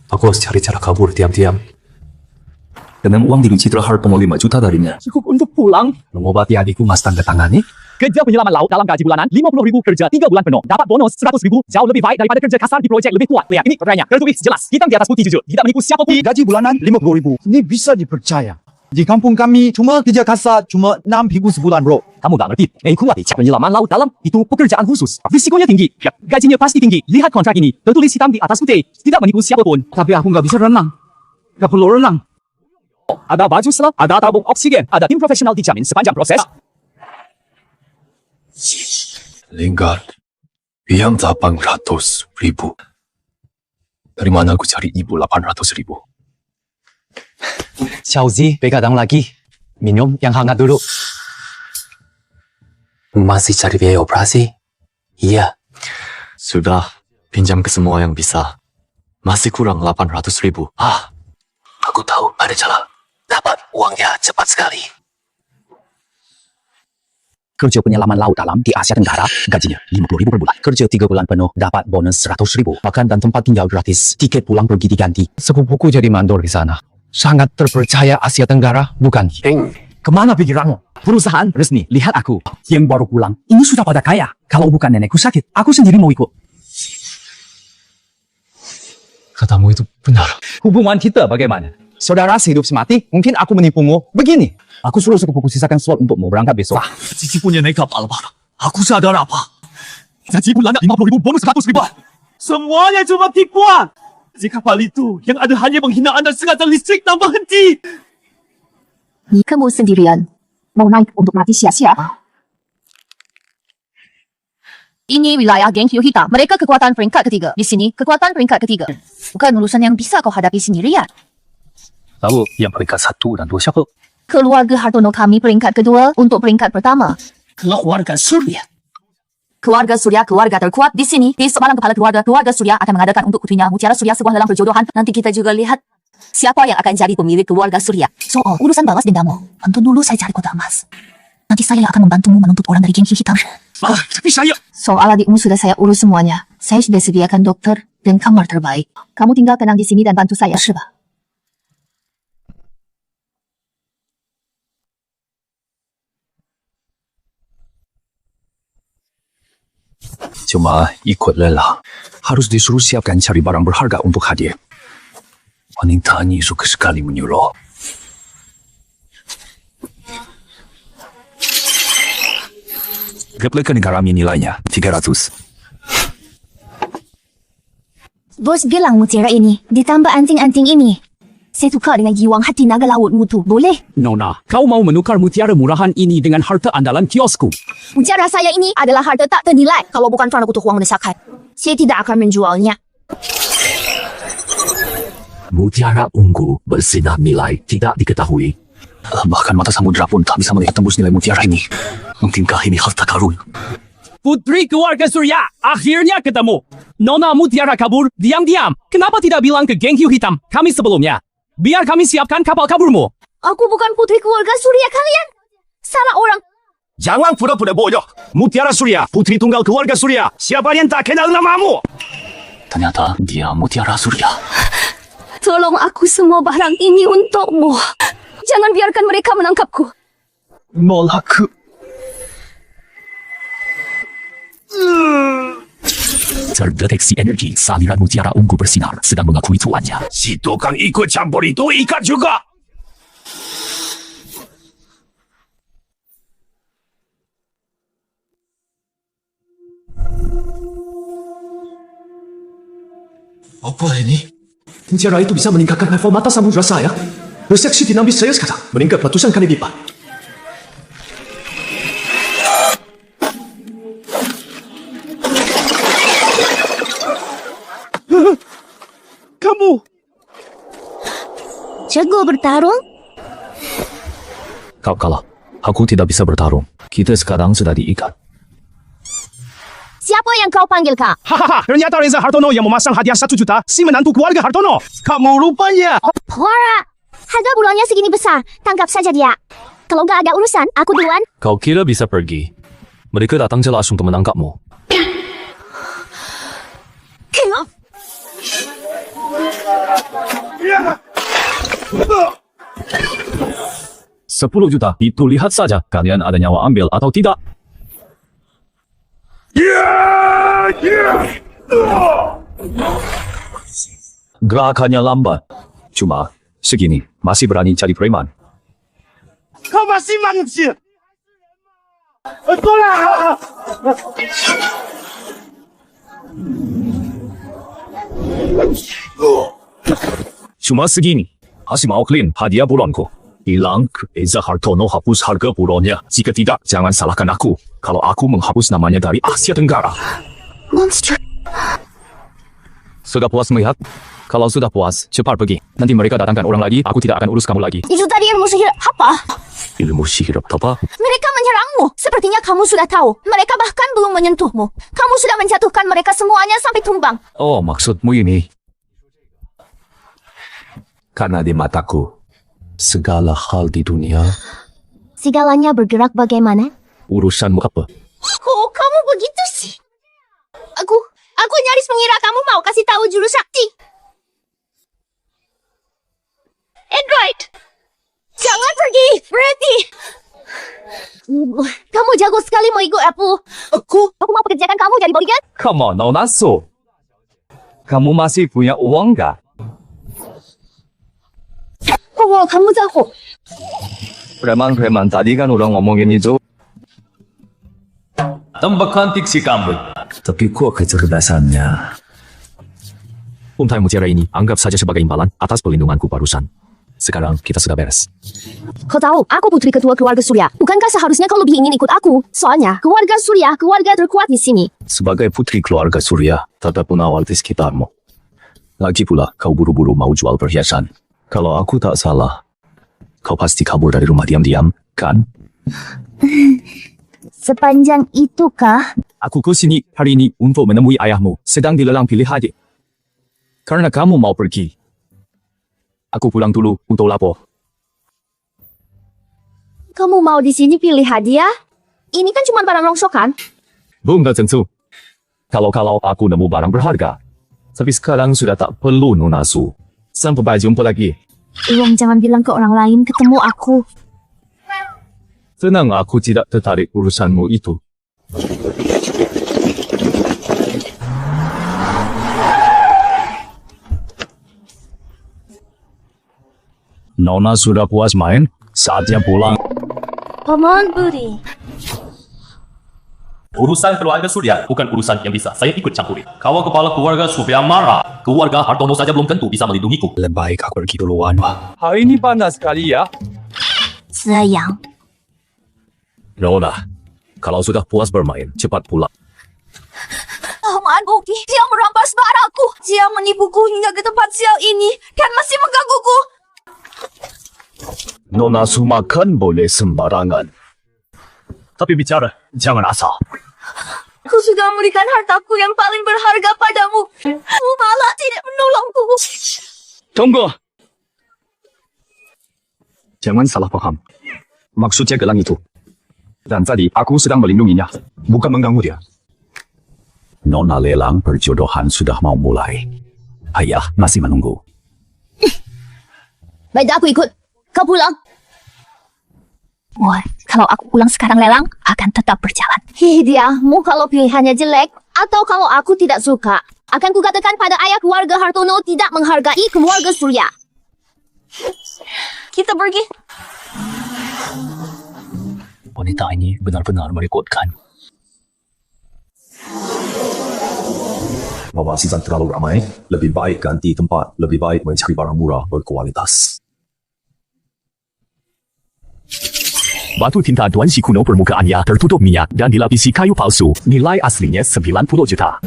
Aku harus cari cara kabur diam-diam. Dengan uang dikunci terakhir 5 juta darinya. Cukup untuk pulang. Mengobati adikku mas tanda tangani. Kerja penyelaman laut dalam gaji bulanan 50.000 kerja 3 bulan penuh. Dapat bonus 100.000. Jauh lebih baik daripada kerja kasar di projek lebih kuat. Lihat ini kerjanya. Tertulis jelas. Hitam di atas putih jujur. Tidak menipu siapapun. Gaji bulanan 50.000. Ini bisa dipercaya. Di kampung kami cuma kerja kasar cuma 6.000 sebulan bro. Kamu gak ngerti. Kuat di penyelaman laut dalam itu pekerjaan khusus. Risikonya tinggi. Gajinya pasti tinggi. Lihat kontrak ini. Tertulis hitam di atas putih. Tidak menipu siapapun. Tapi aku nggak bisa renang. Nggak perlu renang. Ada baju selam, ada tabung oksigen, ada tim profesional dijamin sepanjang proses. Linggar, yang 800.000. Dari mana aku cari ibu 800.000? Xiaozi, begadang lagi. Minum yang hangat dulu. Masih cari biaya operasi? Iya. Sudah, pinjam ke semua yang bisa. Masih kurang 800.000. Aku tahu ada cara. Dapat uangnya cepat sekali. Kerja penyelaman laut dalam di Asia Tenggara, gajinya 50.000 per bulan. Kerja 3 bulan penuh, dapat bonus 100.000. Makan dan tempat tinggal gratis. Tiket pulang pergi diganti. Sepupuku jadi mandor di sana. Sangat terpercaya Asia Tenggara, bukan? Kemana pikiranmu? Perusahaan resmi, lihat aku. Yang baru pulang, ini sudah pada kaya. Kalau bukan nenekku sakit, aku sendiri mau ikut. Katamu itu benar. Hubungan kita bagaimana? Saudara sehidup semati, mungkin aku menipumu. Begini, aku suruh sepupuku sisakan slot untukmu berangkat besok. Cici punya nekat apa? Aku sadar apa? Gaji bulanan 50.000 bonus 100.000. Semuanya cuma tipuan. Di kapal itu yang ada hanya penghinaan dan sengatan listrik tanpa henti. Kamu sendirian. Mau naik untuk mati sia-sia. Ini wilayah geng hiu hitam. Mereka kekuatan peringkat ketiga. Di sini, kekuatan peringkat ketiga. Bukan urusan yang bisa kau hadapi sendirian. Lalu yang peringkat 1 dan 2 siapa? Keluarga Hartono kami peringkat kedua untuk peringkat pertama. Keluarga Surya. Keluarga Surya, keluarga terkuat di sini. Di sebarang kepala keluarga Surya akan mengadakan untuk putrinya Mutiara Surya sebuah lelang perjodohan. Nanti kita juga lihat siapa yang akan jadi pemilik keluarga Surya. Soal urusan balas dendammu, bantu dulu saya cari kota emas. Nanti saya akan membantumu menuntut orang dari geng hiu hitam. Tapi saya... Soal adikmu sudah saya urus semuanya. Saya sudah sediakan dokter dan kamar terbaik. Kamu tinggal tenang di sini dan bantu saya, Shiba. Cuma ikut lelah. Harus disuruh siapkan cari barang berharga untuk hadiah. Wanita ini suka sekali menyuruh. Replika negara nilainya 300. Bos bilang mutiara ini ditambah anting-anting ini. Saya tukar dengan giwang hati naga laut mutu. Boleh? Nona, kau mau menukar mutiara murahan ini dengan harta andalan kiosku? Mutiara saya ini adalah harta tak ternilai. Kalau bukan kerana kutu huang mendesakan, saya tidak akan menjualnya. Mutiara ungu bersinar nilai tidak diketahui. Bahkan mata samudera pun tak bisa melihat tembus nilai mutiara ini. Mungkinkah ini harta karun? Putri keluarga Surya, akhirnya ketemu. Nona mutiara kabur diam-diam. Kenapa tidak bilang ke geng hiu hitam kami sebelumnya? Biar kami siapkan kapal kaburmu. Aku bukan putri keluarga Surya kalian. Salah orang. Jangan pura-pura bodoh. Mutiara Surya, putri tunggal keluarga Surya. Siapa yang tak kenal namamu? Ternyata dia mutiara Surya. Tolong aku semua barang ini untukmu. Jangan biarkan mereka menangkapku. Malaku. Terdeteksi energi saliran mutiara ungu bersinar sedang mengakui tuannya. Si tukang ikut campur itu ikat juga. Apa ini? Penjara itu bisa meningkatkan level mata samudera saya. Resepsi dinamis saya sekarang meningkat ratusan kali lipat. Kamu! Jago bertarung? Kau kalah. Aku tidak bisa bertarung. Kita sekarang sudah diikat. Siapa yang kau panggil, Kak? Hahaha, ternyata Reza Hartono yang memasang hadiah 1 juta si menantu keluarga Hartono. Kamu rupanya. Pora! Harga bulannya segini besar. Tangkap saja dia. Kalau gak ada urusan, aku duluan. Kau kira bisa pergi? Mereka datang jelas untuk menangkapmu. 10 juta. Itu lihat saja. Kalian ada nyawa ambil atau tidak. Gerakannya lambat. Cuma segini masih berani cari preman. Kau masih manusia. Tolong! Cuma segini. Masih mau clean hadiah bulanku. Hilang Reza Hartono hapus harga bulannya. Jika tidak, jangan salahkan aku. Kalau aku menghapus namanya dari Asia Tenggara. Monster. Sudah puas melihat? Kalau sudah puas, cepat pergi. Nanti mereka datangkan orang lagi, aku tidak akan urus kamu lagi. Itu tadi ilmu sihir apa? Ilmu sihir apa? Mereka menyerangmu. Sepertinya kamu sudah tahu. Mereka bahkan belum menyentuhmu. Kamu sudah menjatuhkan mereka semuanya sampai tumbang. Oh, maksudmu ini. Karena di mataku, segala hal di dunia, Segalanya bergerak bagaimana? urusanmu apa? Oh, kamu begitu sih. Aku nyaris mengira kamu mau kasih tahu jurus sakti. Android, jangan pergi, berhenti. Kamu jago sekali mau ikut aku. Aku mau pekerjakan kamu jadi bodyguard. Come on, Nonaso. Kamu masih punya uang nggak? Oh, kamu jago. Preman-preman tadi kan udah ngomongin itu. Tambahkan tiksi kamu. Tapi kok kecerdasannya? Untai mutiara ini anggap saja sebagai imbalan atas pelindunganku barusan. Sekarang kita sudah beres. Kau tahu, aku putri ketua keluarga Surya. Bukankah seharusnya kau lebih ingin ikut aku? Soalnya, keluarga Surya, keluarga terkuat di sini. Sebagai putri keluarga Surya, tetap pengawal di sekitarmu. Lagi pula, kau buru-buru mau jual perhiasan. Kalau aku tak salah, kau pasti kabur dari rumah diam-diam, kan? Sepanjang itu kah? Aku ke sini hari ini untuk menemui ayahmu, sedang dilelang pilih hadiah. Karena kamu mau pergi. Aku pulang dulu untuk lapor. Kamu mau di sini pilih hadiah? Ini kan cuma barang rongsokan. Bunga tentu. Kalau aku nemu barang berharga. Tapi sekarang sudah tak perlu Nonasu. Sampai jumpa lagi. Tolong jangan bilang ke orang lain ketemu aku. Tenang, aku tidak tertarik urusanmu itu. Nona sudah puas main? Saatnya pulang. Paman Budi. Urusan keluarga Surya bukan urusan yang bisa saya ikut campuri. Kalau kepala keluarga Surya marah, keluarga Hartono saja belum tentu bisa melindungiku. Lebih baik aku pergi duluan. Hari ini panas sekali ya. Sayang. Nona, kalau sudah puas bermain, cepat pulang. Paman Budi, dia merampas baraku. Dia menipuku hingga ke tempat sial ini dan masih menggangguku. Nona makan boleh sembarangan. Tapi bicara, jangan asal. Aku sudah memberikan hartaku yang paling berharga padamu. Kamu malah tidak menolongku. Tunggu. Jangan salah paham. Maksudnya gelang itu. Dan tadi aku sedang melindunginya, bukan mengganggu dia. Nona lelang perjodohan sudah mau mulai. Ayah masih menunggu. Baik, aku ikut. Kau pulang. Wah, kalau aku pulang sekarang lelang, akan tetap berjalan. Dia, mau kalau pilihannya jelek, atau kalau aku tidak suka, akan kukatakan pada ayah keluarga Hartono tidak menghargai keluarga Surya. Kita pergi. Wanita ini benar-benar merekutkan. Wawasan terlalu ramai, lebih baik ganti tempat, lebih baik mencari barang murah berkualitas. Batu tinta Duanxi kuno permukaannya tertutup minyak dan dilapisi kayu palsu. Nilai aslinya 90 juta.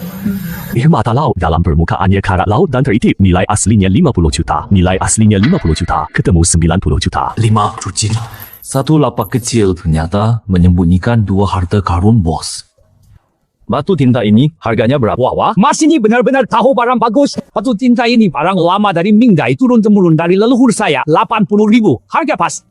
Air mata laut dalam permukaannya karat laut dan teritip. Nilai aslinya 50 juta. Nilai aslinya 50 juta. Ketemu 90 juta. 50 juta. Satu lapak kecil ternyata menyembunyikan dua harta karun bos. Batu tinta ini harganya berapa? Wah, Mas ini benar-benar tahu barang bagus. Batu tinta ini barang lama dari Mingdai turun-temurun dari leluhur saya. 80.000. Harga pas.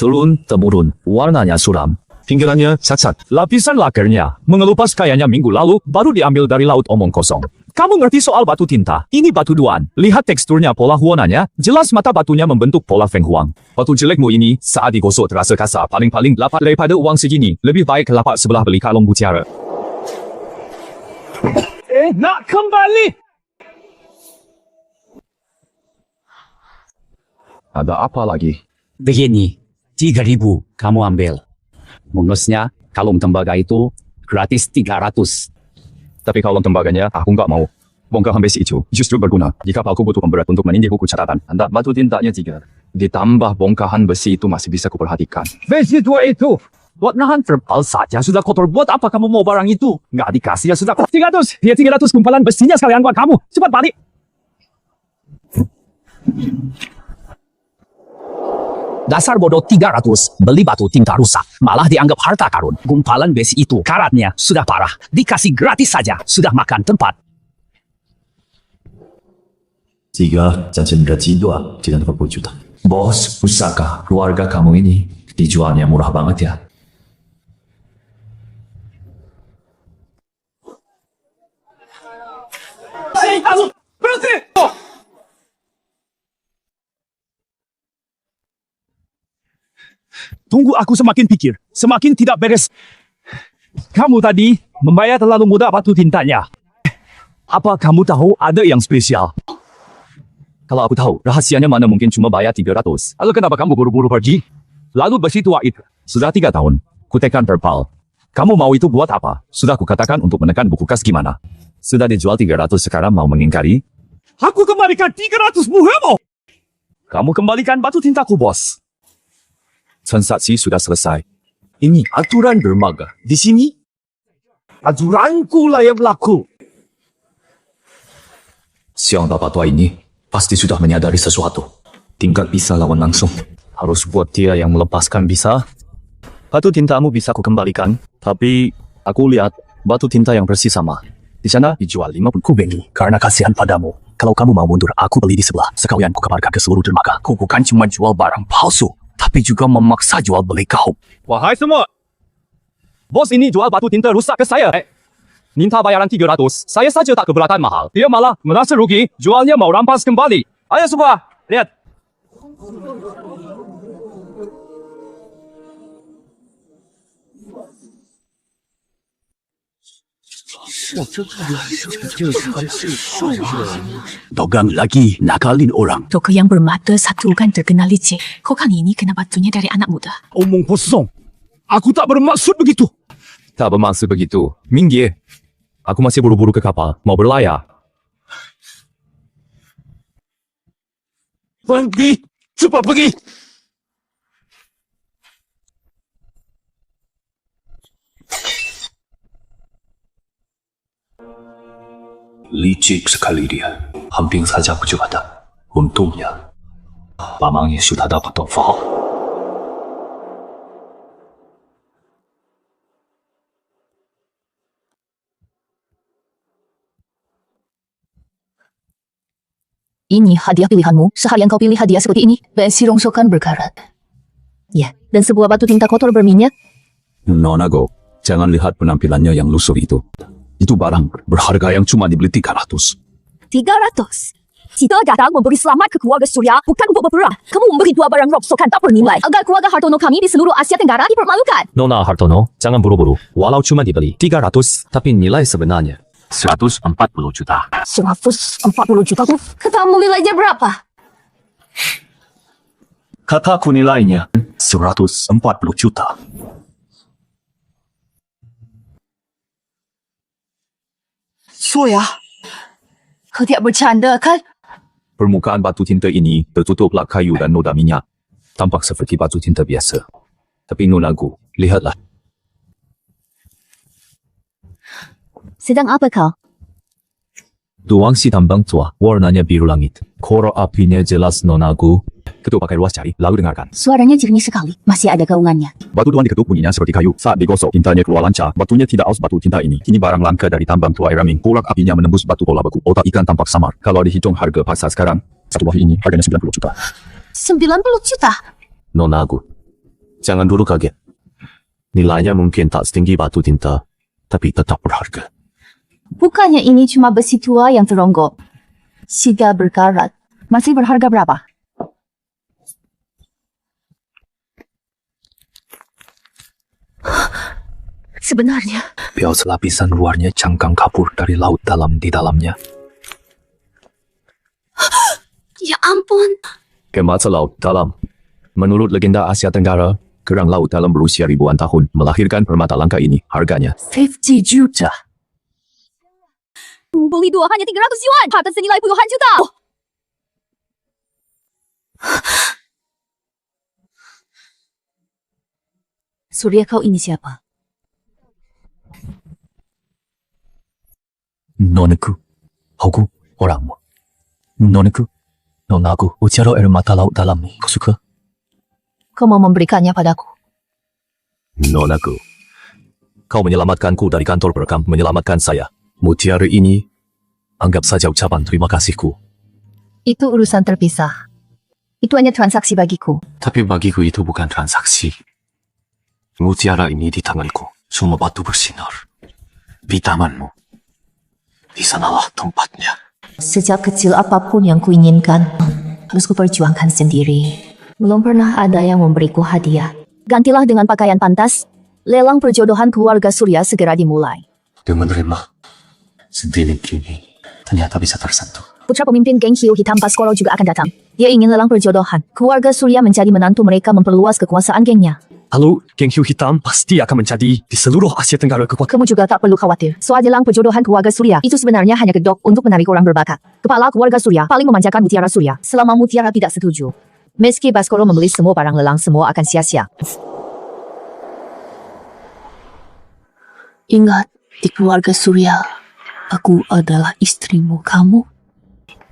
Turun-temurun. Warnanya suram. Pinggirannya cacat. Lapisan lakernya mengelupas kayaknya minggu lalu baru diambil dari laut omong kosong. Kamu ngerti soal batu tinta? Ini batu duan. Lihat teksturnya, pola huananya. Jelas mata batunya membentuk pola Feng Huang. Batu jelekmu ini saat digosok terasa kasar. Paling-paling lapak daripada uang segini. Lebih baik lapak sebelah beli kalung mutiara. Nak kembali. Ada apa lagi? Begini, 3.000 kamu ambil. Bonusnya, kalung tembaga itu gratis 300. Tapi kalau tembaganya, aku nggak mau. Bongkar besi itu justru berguna. Jika aku butuh pemberat untuk menindih buku catatan, Anda batu tintanya 3. Ditambah bongkahan besi itu masih bisa kuperhatikan. Besi tua itu buat nahan terpal saja sudah kotor. Buat apa kamu mau barang itu? Nggak dikasih ya sudah. 300. Dia 300 gumpalan besinya sekalian buat kamu. Cepat balik. Dasar bodoh 300, beli batu tinta rusak, malah dianggap harta karun. Gumpalan besi itu, karatnya sudah parah. Dikasih gratis saja, sudah makan tempat. 3 jajan gaji 2, tidak 40 juta. Bos, pusaka keluarga kamu ini dijualnya murah banget ya. Berhenti! Tunggu, aku semakin pikir, semakin tidak beres. Kamu tadi membayar terlalu mudah batu tintanya. Apa kamu tahu ada yang spesial? Kalau aku tahu, rahasianya mana mungkin cuma bayar 300. Lalu kenapa kamu buru-buru pergi? Lalu besi tua itu. Sudah 3 tahun, kutekan terpal. Kamu mau itu buat apa? Sudah kukatakan untuk menekan buku kas gimana? Sudah dijual 300, sekarang mau mengingkari? Aku kembalikan 300 buahmu. Kamu kembalikan batu tintaku, bos. Transaksi sudah selesai. Ini aturan dermaga. Di sini, Aturanku lah yang berlaku. Siang bapak tua ini pasti sudah menyadari sesuatu. Tinggal bisa lawan langsung. harus buat dia yang melepaskan bisa. Batu tintamu bisa aku kembalikan, tapi aku lihat batu tinta yang bersih sama. Di sana dijual 50 kubeni karena kasihan padamu. Kalau kamu mau mundur, aku beli di sebelah. Sekalian ku kabarkan ke seluruh dermaga. Ku bukan cuma jual barang palsu, tapi juga memaksa jual beli kau. Wahai semua, bos ini jual batu tinta rusak ke saya. Minta bayaran 300, saya saja tak keberatan mahal. Dia malah merasa rugi, jualnya mau rampas kembali. Ayo semua, lihat. Dagang lagi, nakalin orang. Toko yang bermata satu kan terkenal licik. Kok kali ini kena batunya dari anak muda? Omong kosong. Aku tak bermaksud begitu. Tak bermaksud begitu. Minggir. Aku masih buru-buru ke kapal, mau berlayar. Pergi, cepat pergi. Licik sekali dia. Hampir saja aku juga ada. Untungnya, pamannya sudah dapat telepon. Ini hadiah pilihanmu. Seharian kau pilih hadiah seperti ini. Besi rongsokan berkarat. Ya, dan sebuah batu tinta kotor berminyak. Nonago, jangan lihat penampilannya yang lusuh itu. Itu barang berharga yang cuma dibeli 300. 300? Kita datang memberi selamat ke keluarga Surya, bukan untuk berperang. Kamu memberi dua barang rongsokan tak bernilai, agar keluarga Hartono kami di seluruh Asia Tenggara dipermalukan. Nona Hartono, jangan buru-buru. Walau cuma dibeli 300, tapi nilai sebenarnya 140 juta. 140 juta tuh? Katamu nilainya berapa? Kataku nilainya 140 juta. Surya, Kau tidak bercanda kan? Permukaan batu tinta ini tertutuplah kayu dan noda minyak. Tampak seperti batu tinta biasa. Tapi Nonagu, lihatlah. Sedang apa kau? Tuang si tambang tua, warnanya biru langit. Korok apinya jelas Nonagu. Ketuk pakai luas cari, lalu dengarkan. Suaranya jernih sekali. Masih ada gaungannya. Batu tuan diketuk bunyinya seperti kayu. Saat digosok, tintanya keluar lancar. Batunya tidak aus batu tinta ini. Ini barang langka dari tambang tua Eraming. Korok apinya menembus batu bola beku. Otak ikan tampak samar. Kalau dihitung harga pasar sekarang, satu buah ini harganya 90 juta. 90 juta? Nonagu, jangan dulu kaget. Nilainya mungkin tak setinggi batu tinta, tapi tetap berharga. Bukannya ini cuma besi tua yang teronggok. Siga berkarat. Masih berharga berapa? Sebenarnya, Piau lapisan luarnya cangkang kapur dari laut dalam di dalamnya. ya ampun. Mata laut dalam. Menurut legenda Asia Tenggara, kerang laut dalam berusia ribuan tahun melahirkan permata langka ini. Harganya 50 juta. Beli dua hanya 300 yuan. Harga senilai puluhan juta. Surya, kau ini siapa? Nonaku, aku orangmu. Nonaku, Nonagu, ucara air mata laut dalam ni. Kau suka? Kau mau memberikannya padaku? Nonagu, kau menyelamatkanku dari kantor perekam, menyelamatkan saya. Mutiara ini, anggap saja ucapan terima kasihku. Itu urusan terpisah. Itu hanya transaksi bagiku. Tapi bagiku itu bukan transaksi. Mutiara ini di tanganku, semua batu bersinar. Di tanganmu, di sanalah tempatnya. Sejak kecil apapun yang kuinginkan, harus kuperjuangkan sendiri. Belum pernah ada yang memberiku hadiah. Gantilah dengan pakaian pantas. Lelang perjodohan keluarga Surya segera dimulai. Dia menerima sendiri kini, ternyata bisa tersentuh. Putra pemimpin geng hiu hitam Baskoro juga akan datang. Dia ingin lelang perjodohan. Keluarga Surya menjadi menantu mereka memperluas kekuasaan gengnya. Lalu, geng hiu hitam pasti akan menjadi di seluruh Asia Tenggara kekuatan. Kamu juga tak perlu khawatir. Soal lelang perjodohan keluarga Surya itu sebenarnya hanya gedok untuk menarik orang berbakat. Kepala keluarga Surya paling memanjakan Mutiara Surya selama Mutiara tidak setuju. Meski Baskoro membeli semua barang lelang, semua akan sia-sia. Ingat, di keluarga Surya, aku adalah istrimu. Kamu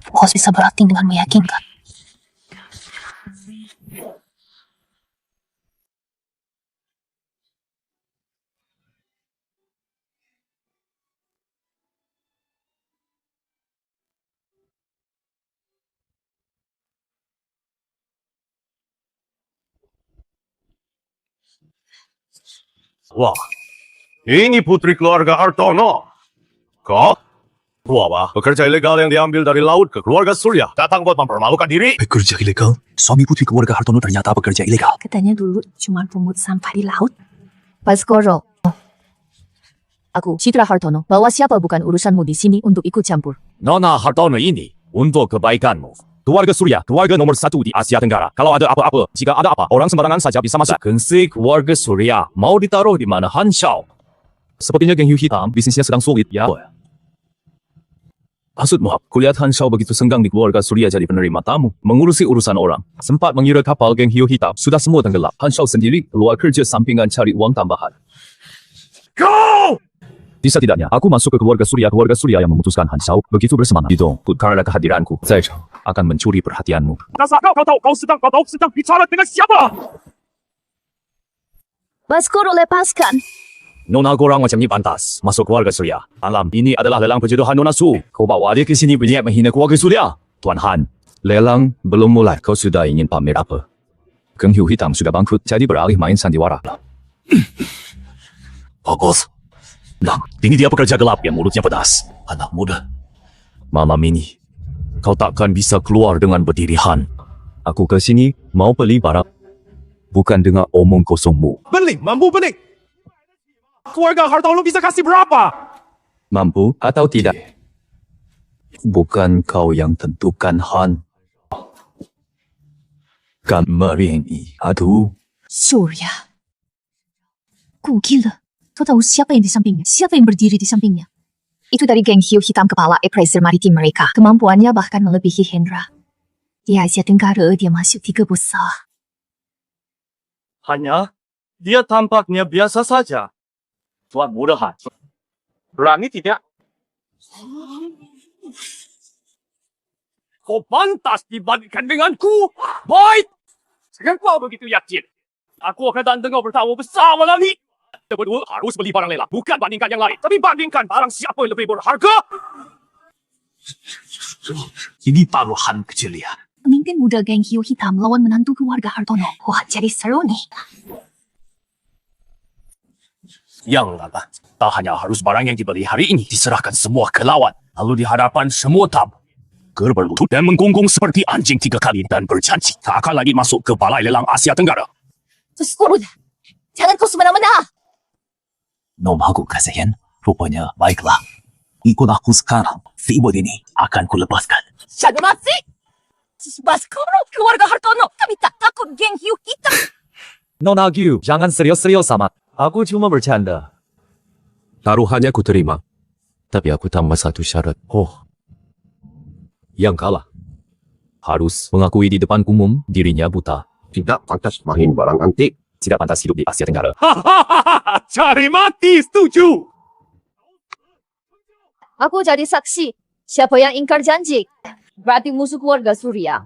harus bisa beracting dengan meyakinkan. Wah, ini putri keluarga Hartono. Kau? Tua apa? Pekerja ilegal yang diambil dari laut ke keluarga Surya. Datang buat mempermalukan diri. Pekerja ilegal? Suami putri keluarga Hartono ternyata pekerja ilegal. Katanya dulu cuma pungut sampah di laut. Baskoro. Aku, Citra Hartono. Bawa siapa bukan urusanmu di sini untuk ikut campur. Nona Hartono ini untuk kebaikanmu. Keluarga Surya, keluarga nomor 1 di Asia Tenggara. Kalau ada apa-apa, jika ada apa, orang sembarangan saja bisa masuk. Gengsi keluarga Surya mau ditaruh di mana Han Shao? Sepertinya geng hiu hitam bisnisnya sedang sulit, ya? Maksudmu, kulihat Han Shao begitu senggang di keluarga Surya jadi penerima tamu, mengurusi urusan orang. Sempat mengira kapal geng hiu hitam sudah semua tenggelam. Han Shao sendiri keluar kerja sampingan cari uang tambahan. Kau! Bisa tidaknya, aku masuk ke keluarga Surya yang memutuskan Han Shao begitu bersemangat. Itu, karena kehadiranku, akan mencuri perhatianmu. Baskoro, lepaskan. Nona korang macam ni pantas masuk keluarga Surya. Alam, ini adalah lelang perjodohan Nona Su. Kau bawa dia ke sini berniat menghina keluarga Surya. Tuan Han, lelang belum mulai. Kau sudah ingin pamer apa? Geng hiu hitam sudah bangkrut, jadi beralih main sandiwara. Bagus. Nah, ini dia pekerja gelap yang mulutnya pedas. Anak muda. Malam ini, kau takkan bisa keluar dengan berdiri Han. Aku ke sini mau beli barang, bukan dengan omong kosongmu. Beli, mampu beli. Keluarga Hartono bisa kasih berapa? Mampu atau tidak? Bukan kau yang tentukan Han. Gambar ini, aduh. Surya. Ku gila. Kau tahu siapa yang di sampingnya? Siapa yang berdiri di sampingnya? Itu dari geng hiu hitam kepala appraiser maritim mereka. Kemampuannya bahkan melebihi Hendra. Di Asia Tenggara, dia masuk 3 besar. Hanya, dia tampaknya biasa saja. Tuan mudahan. Berani tidak? Kau pantas dibandingkan denganku, boy! Jangan kau begitu yakin. Aku akan tantang kau bertamu bersama lagi. Kita berdua harus beli barang lelang. Bukan bandingkan yang lain, tapi bandingkan barang siapa yang lebih berharga. Ini taruhan kecil ya. Pemimpin muda geng hiu hitam lawan menantu keluarga Hartono. Wah, jadi seru nih. Yang lama, tak hanya harus barang yang dibeli hari ini diserahkan semua ke lawan, lalu di hadapan semua tamu. Berlutut dan menggonggong seperti anjing 3 kali dan berjanji tak akan lagi masuk ke balai lelang Asia Tenggara. Terus, jangan kau semena-mena. Namaku kasihan. Rupanya baiklah. Ikut aku sekarang. Si ibot ini akan kulepaskan. Jangan masih. Baskoro keluarga Hartono. Kami tak takut geng hiu hitam. Nona Gyu, jangan serius-serius amat. Aku cuma bercanda. Taruhannya ku terima. Tapi aku tambah satu syarat. Oh, Yang kalah harus mengakui di depan umum dirinya buta. Tidak pantas main barang antik. Tidak pantas hidup di Asia Tenggara. cari mati, setuju. Aku jadi saksi. Siapa yang ingkar janji? Berarti musuh keluarga Surya.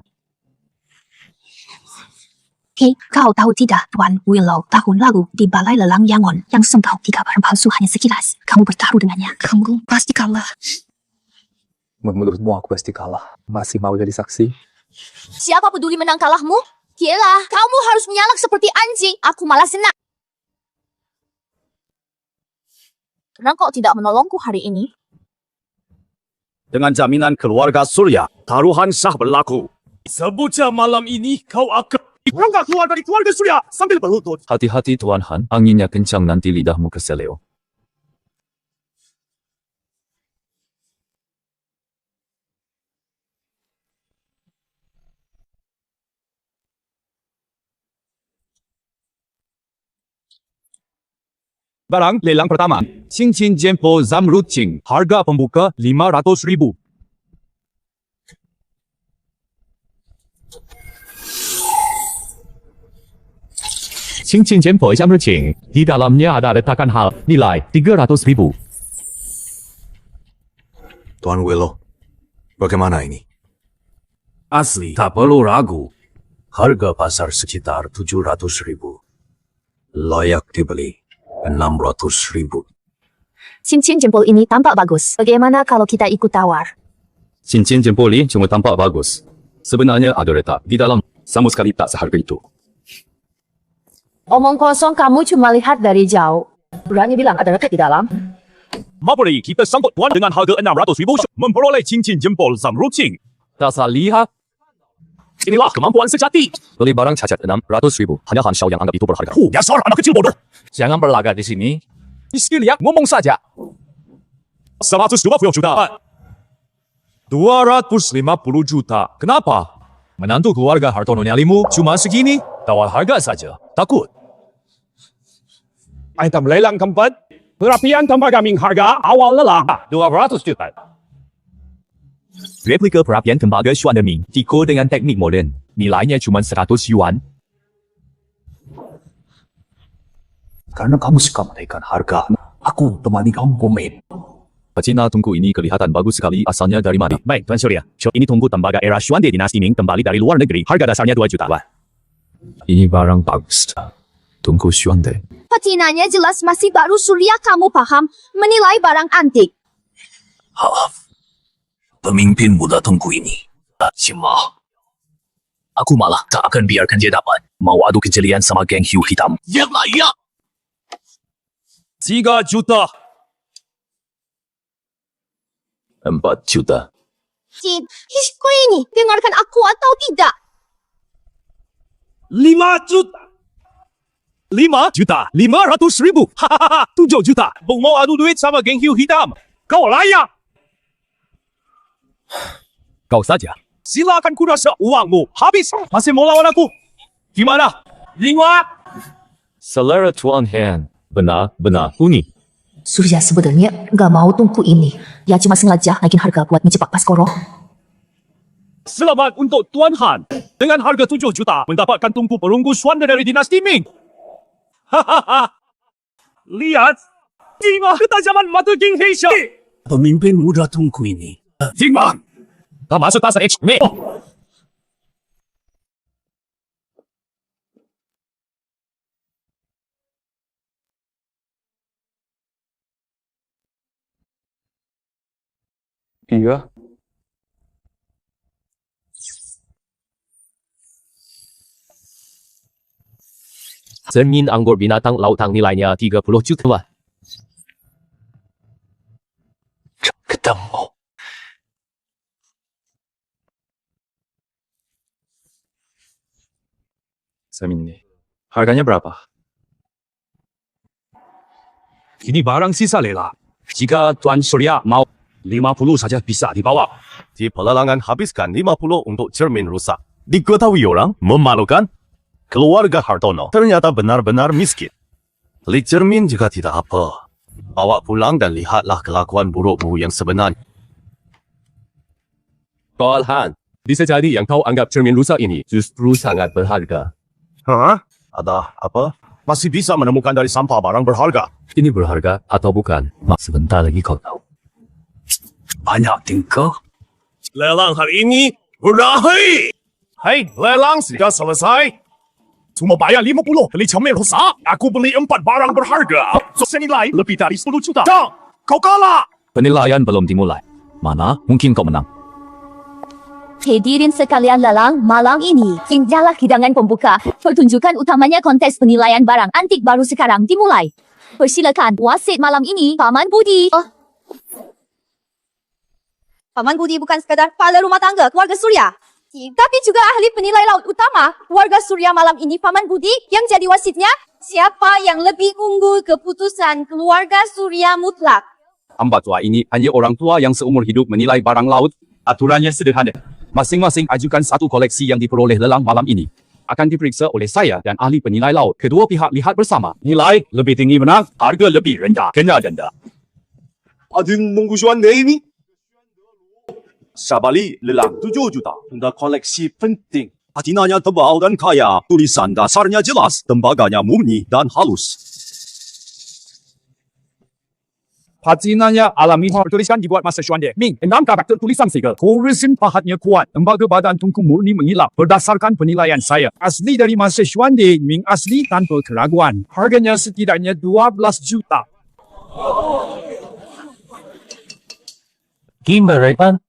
Hei, kau tahu tidak, Tuan Willow tahun lalu di Balai Lelang Yangon yang sengkau 3 barang palsu hanya sekilas. Kamu bertaruh dengannya. Kamu pasti kalah. Menurutmu aku pasti kalah. Masih mau jadi saksi? Siapa peduli menang kalahmu? Yelah, kamu harus menyalak seperti anjing. Aku malah senang. Kenapa kau tidak menolongku hari ini? Dengan jaminan keluarga Surya, taruhan sah berlaku. Sebutnya malam ini kau akan berangkat keluar dari keluarga Surya sambil berlutut. Hati-hati Tuan Han, anginnya kencang nanti lidahmu keseleo. Barang lelang pertama, cincin jempo Zamrud Ching, harga pembuka 500.000. Cincin jempol Zamrud Ching, di dalamnya ada letakan hal nilai 300.000. Tuan Willow, bagaimana ini? Asli, tak perlu ragu. Harga pasar sekitar 700.000. Layak dibeli. 600.000. Cincin jempol ini tampak bagus. Bagaimana kalau kita ikut tawar? Cincin jempol ini cuma tampak bagus. Sebenarnya ada letak di dalam, sama sekali tak seharga itu. Omong kosong kamu cuma lihat dari jauh. Berani bilang ada rekat di dalam? Mari kita sangkut tuan dengan harga 600.000 memperoleh cincin jempol Zamrud Ching. Dasar lihat, Inilah kemampuan sejati. beli barang cacat 600.000. Hanya Han Shao yang anggap itu berharga. Dasar anak kecil bodoh. Jangan berlagak di sini. Iskil ya, ngomong saja. 120 juta. 250 juta. Kenapa? Menantu keluarga Hartono nyalimu cuma segini. Tawar harga saja. Takut. Item lelang keempat. Perapian tanpa gaming harga awal lelang 200 juta. Replika perapian tembaga Xuan de Ming, diko dengan teknik modern. Nilainya cuma 100 yuan. Karena kamu suka menaikkan harga, aku temani kamu komen. Pecina tungku ini kelihatan bagus sekali, asalnya dari mana? Baik, Tuan Surya. Ini tungku tembaga era Xuan de dinasti Ming kembali dari luar negeri. Harga dasarnya 2 juta. Ini barang bagus. Tungku Xuan de. Patinanya jelas masih baru. Surya, kamu paham menilai barang antik. Pemimpin muda tungku ini. Cuma, aku malah tak akan biarkan dia dapat mau adu kejelian sama geng hiu hitam. Yalah, ya! 3 juta. 4 juta. Kau ini, dengarkan aku atau tidak? 5 juta. 5 juta. 500.000. Hahaha. 7 juta. Bung mau adu duit sama geng hiu hitam. Kau layak. Kau saja. Silakan kurasa uangmu habis. Masih mau lawan aku? Gimana? 5. Selera Tuan Han. Benar-benar unik. Surya sebenarnya nggak mau tungku ini. Dia cuma sengaja naikin harga buat menjebak Baskoro. Selamat untuk Tuan Han. Dengan harga 7 juta, mendapatkan tungku perunggu Swander dari dinasti Ming. Hahaha. Lihat. Tengok ketajaman mata King Heisha. Pemimpin muda tungku ini. Tengok. Kau masuk tas H. Mei. Iya. Cermin anggur binatang lautan nilainya 30 juta. Ketemu. Cermin ini. Harganya berapa? Ini barang sisa Lela. Jika Tuan Surya mau 50 saja bisa dibawa. Di pelelangan habiskan 50 untuk cermin rusak. Diketahui orang memalukan. Keluarga Hartono ternyata benar-benar miskin. Beli cermin juga tidak apa. Bawa pulang dan lihatlah kelakuan burukmu yang sebenarnya. Tuan Han, bisa jadi yang kau anggap cermin rusak ini justru sangat berharga. Hah? Ada apa? Masih bisa menemukan dari sampah barang berharga. Ini berharga atau bukan? Sebentar lagi kau tahu. Banyak tingkah. Lelang hari ini berakhir. Hei, lelang sudah selesai. Cuma bayar 50 beli cermin rusak. Aku beli 4 barang berharga. Senilai lebih dari 10 juta. Kau kalah. Penilaian belum dimulai. Mana mungkin kau menang? Hadirin sekalian lelang malam ini, inilah hidangan pembuka. Pertunjukan utamanya kontes penilaian barang antik baru sekarang dimulai. Persilakan wasit malam ini, Paman Budi. Paman Budi bukan sekadar kepala rumah tangga keluarga Surya, tapi juga ahli penilai laut utama keluarga Surya malam ini. Paman Budi yang jadi wasitnya. Siapa yang lebih unggul keputusan keluarga Surya mutlak? Hamba tua ini hanya orang tua yang seumur hidup menilai barang laut. Aturannya sederhana. Masing-masing ajukan satu koleksi yang diperoleh lelang malam ini. Akan diperiksa oleh saya dan ahli penilai laut. Kedua pihak lihat bersama. Nilai lebih tinggi menang, harga lebih rendah kena denda. Ading menggusuan ini. Sabali lelang 7 juta untuk koleksi penting. Patinanya tebal dan kaya. Tulisan dasarnya jelas. Tembaganya murni dan halus. Patinanya alami tulisan dibuat masa Xuande Ming. 6 karakter tulisan segel. Koresin pahatnya kuat. Tembaga badan tungku murni mengilap. Berdasarkan penilaian saya. Asli dari masa Xuande Ming asli tanpa keraguan. Harganya setidaknya 12 juta. Gimana?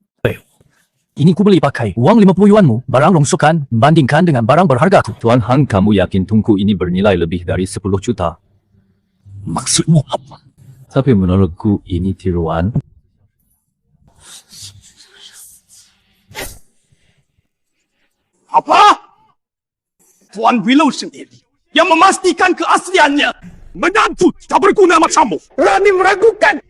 Ini ku beli pakai uang 50 yuanmu. Barang rongsokan bandingkan dengan barang berharga. Tuan Han, kamu yakin tungku ini bernilai lebih dari 10 juta? Maksudmu apa? Tapi menurutku ini tiruan. Apa? Tuan Willow sendiri yang memastikan keasliannya. Menantu tak berguna macammu. Berani meragukan.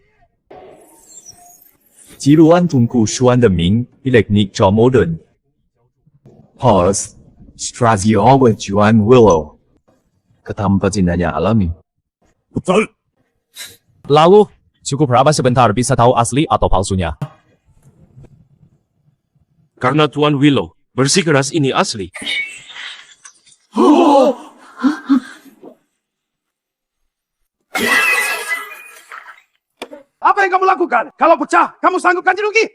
Tiruan tungku Xuan de Ming, eleknik John Modern. Pause. Strasiawa Juan Willow. Ketambazinannya alami. Betul. Lalu, cukup berapa sebentar bisa tahu asli atau palsunya? Karena Tuan Willow, bersikeras ini asli. Apa yang kamu lakukan? Kalau pecah, kamu sanggup ganti rugi?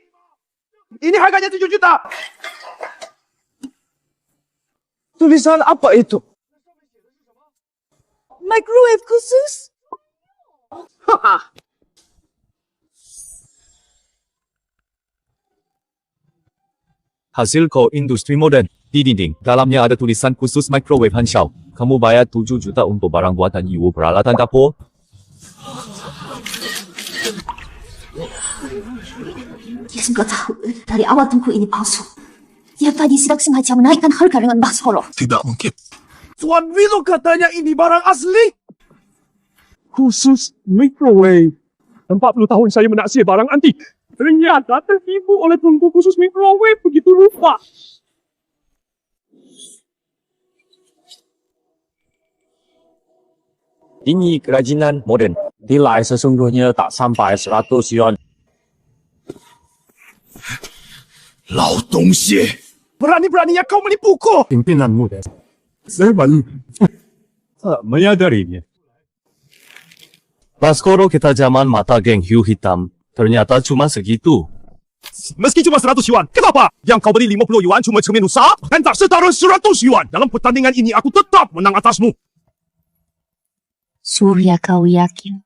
Ini harganya 7 juta. Tulisan apa itu? Microwave khusus? Hasil ko industri modern. Di dinding, dalamnya ada tulisan khusus microwave Hanshao. Kamu bayar 7 juta untuk barang buatan Yiwu peralatan dapur. Dia sudah tahu dari awal tungku ini palsu. Dia tadi sedang sengaja menaikkan harga dengan Baskoro. Tidak mungkin. Tuan Willow katanya ini barang asli. Khusus microwave. 40 tahun saya menaksir barang antik. Ternyata tertipu oleh tungku khusus microwave begitu rupa. Ini kerajinan modern. Nilai sesungguhnya tak sampai 100 yuan. 老东西， Berani-beraninya kau menipuku. Pimpinanmu deh. Saya malu. Menyadarinya. Baskoro kita zaman mata geng hiu hitam. Ternyata cuma segitu. Meski cuma 100 yuan, kenapa? Yang kau beri 50 yuan cuma cermin rusak dan tak setara 100 yuan. Dalam pertandingan ini aku tetap menang atasmu. Surya kau yakin?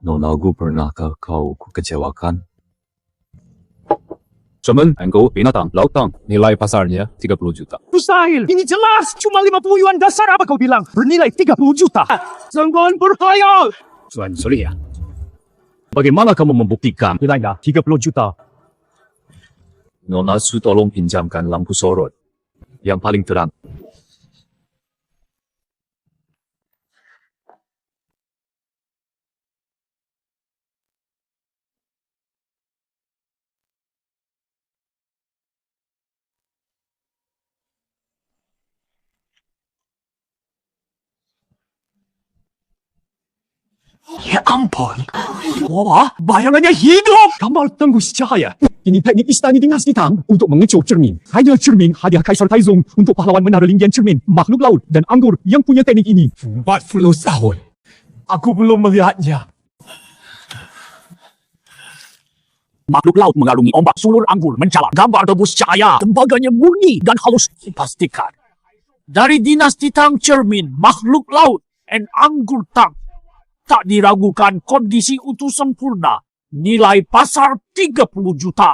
Nona gue pernahkah kau kecewakan? 什么 Angle binatang lautan nilai pasarnya 30 juta. Mustahil. Ini jelas cuma 50 yuan dasar apa kau bilang. Bernilai 30 juta. Jangan berkhayal. Tuan Surya, bagaimana kamu membuktikan Nilainya 30 juta. Nona Su tolong pinjamkan lampu sorot yang paling terang. Ya ampun. Wah, bayangannya hidup. Gambar tembus cahaya. Ini teknik istana dinasti Tang untuk mengecoh cermin. Hanya cermin hadiah Kaisar Taizong untuk pahlawan menara linggian cermin, makhluk laut dan anggur yang punya teknik ini. 40 tahun. Aku belum melihatnya. Makhluk laut mengarungi ombak sulur anggur mencalar. Gambar tembus cahaya. Tembaganya murni dan halus. Pastikan. Dari dinasti Tang cermin, makhluk laut, dan anggur Tang. Tak diragukan kondisi utuh sempurna. Nilai pasar 30 juta.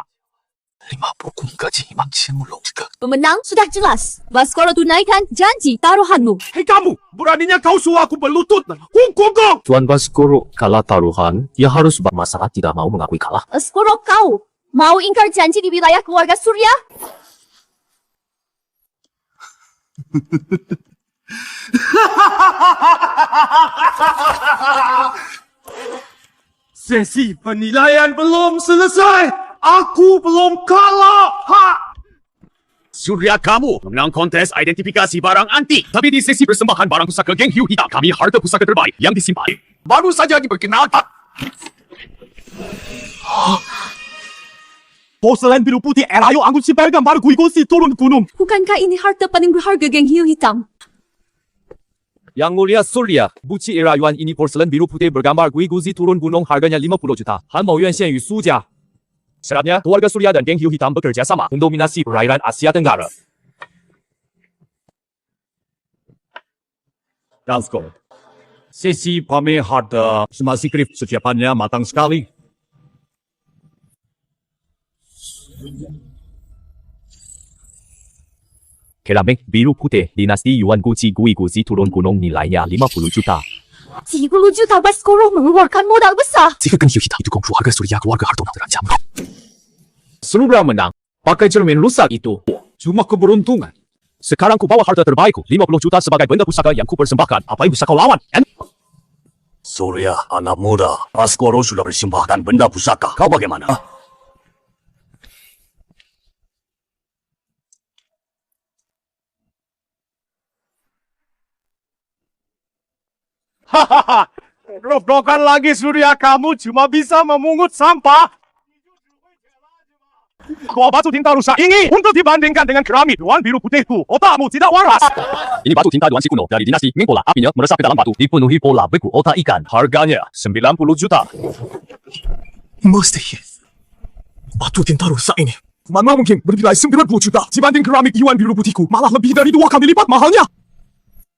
50 gaji maksimum logika. Pemenang sudah jelas. Baskoro tunaikan janji taruhanmu. Hei kamu, beraninya kau suruh aku berlutut dan hukum kau. Tuan Baskoro kalah taruhan, ya harus masalah tidak mau mengakui kalah. Baskoro kau mau ingkar janji di wilayah keluarga Surya? Sesi penilaian belum selesai. Aku belum kalah. Ha! Surya kamu menang kontes identifikasi barang antik. Tapi di sesi persembahan barang pusaka geng hiu hitam, kami harta pusaka terbaik yang disimpan baru saja diperkenalkan. Porselen biru putih Erayo anggur si gambar guigosi turun gunung. Bukankah ini harta paling berharga geng hiu hitam? Yang mulia Surya, buci Erayuan ini porselen biru putih bergambar guiguzi turun gunung harganya 50 juta. Han Mou Yuan Xian Yu Suja. Syaratnya, keluarga Surya dan geng hiu hitam bekerja sama mendominasi perairan Asia Tenggara. Dasko. Sesi pamer harta semasi krip setiapannya matang sekali. Keramik biru putih dinasti Yuan Guci Guiguzi turun gunung nilainya 50 juta. 30 juta Baskoro mengeluarkan modal besar. Jika geng hiu hitam itu gong keluarga Surya, keluarga Hartono terancam. Surya menang. Pakai cermin rusak itu cuma keberuntungan. Sekarang ku bawa harta terbaikku, 50 juta sebagai benda pusaka yang ku persembahkan. Apa yang bisa kau lawan? Surya, anak muda, Baskoro sudah persembahkan benda pusaka. Kau bagaimana? Hahaha, rok-rokan lagi Surya, kamu cuma bisa memungut sampah. Gua batu tinta rusak ini untuk dibandingkan dengan keramik Yuan biru putihku. Otakmu tidak waras. Ini batu tinta Yuan si kuno dari dinasti Ming Pola. Apinya meresap ke dalam batu, dipenuhi pola beku otak ikan. Harganya 90 juta. Mustahil. Batu tinta rusak ini mana mungkin bernilai 90 juta dibanding keramik Yuan biru putihku, malah lebih dari 2 kali lipat mahalnya.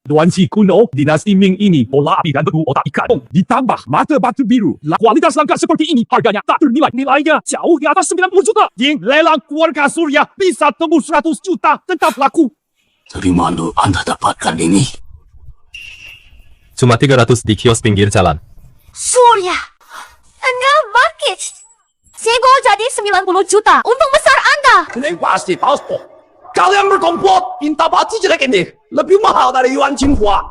Yuan si kuno dinasti Ming ini pola api dan beku otak ikan ditambah mata batu biru. Kualitas langka seperti ini harganya tak ternilai. Nilainya jauh di atas 90 juta. Di lelang keluarga Surya bisa tembus 100 juta tetap laku. Dari mana Anda dapatkan ini? Cuma 300 di kios pinggir jalan. Surya, enggak bangkit. Sego jadi 90 juta. Untung besar Anda. Ini pasti palsu. Kalian berkomplot, minta batu jelek ini lebih mahal dari Yuan Jinghua.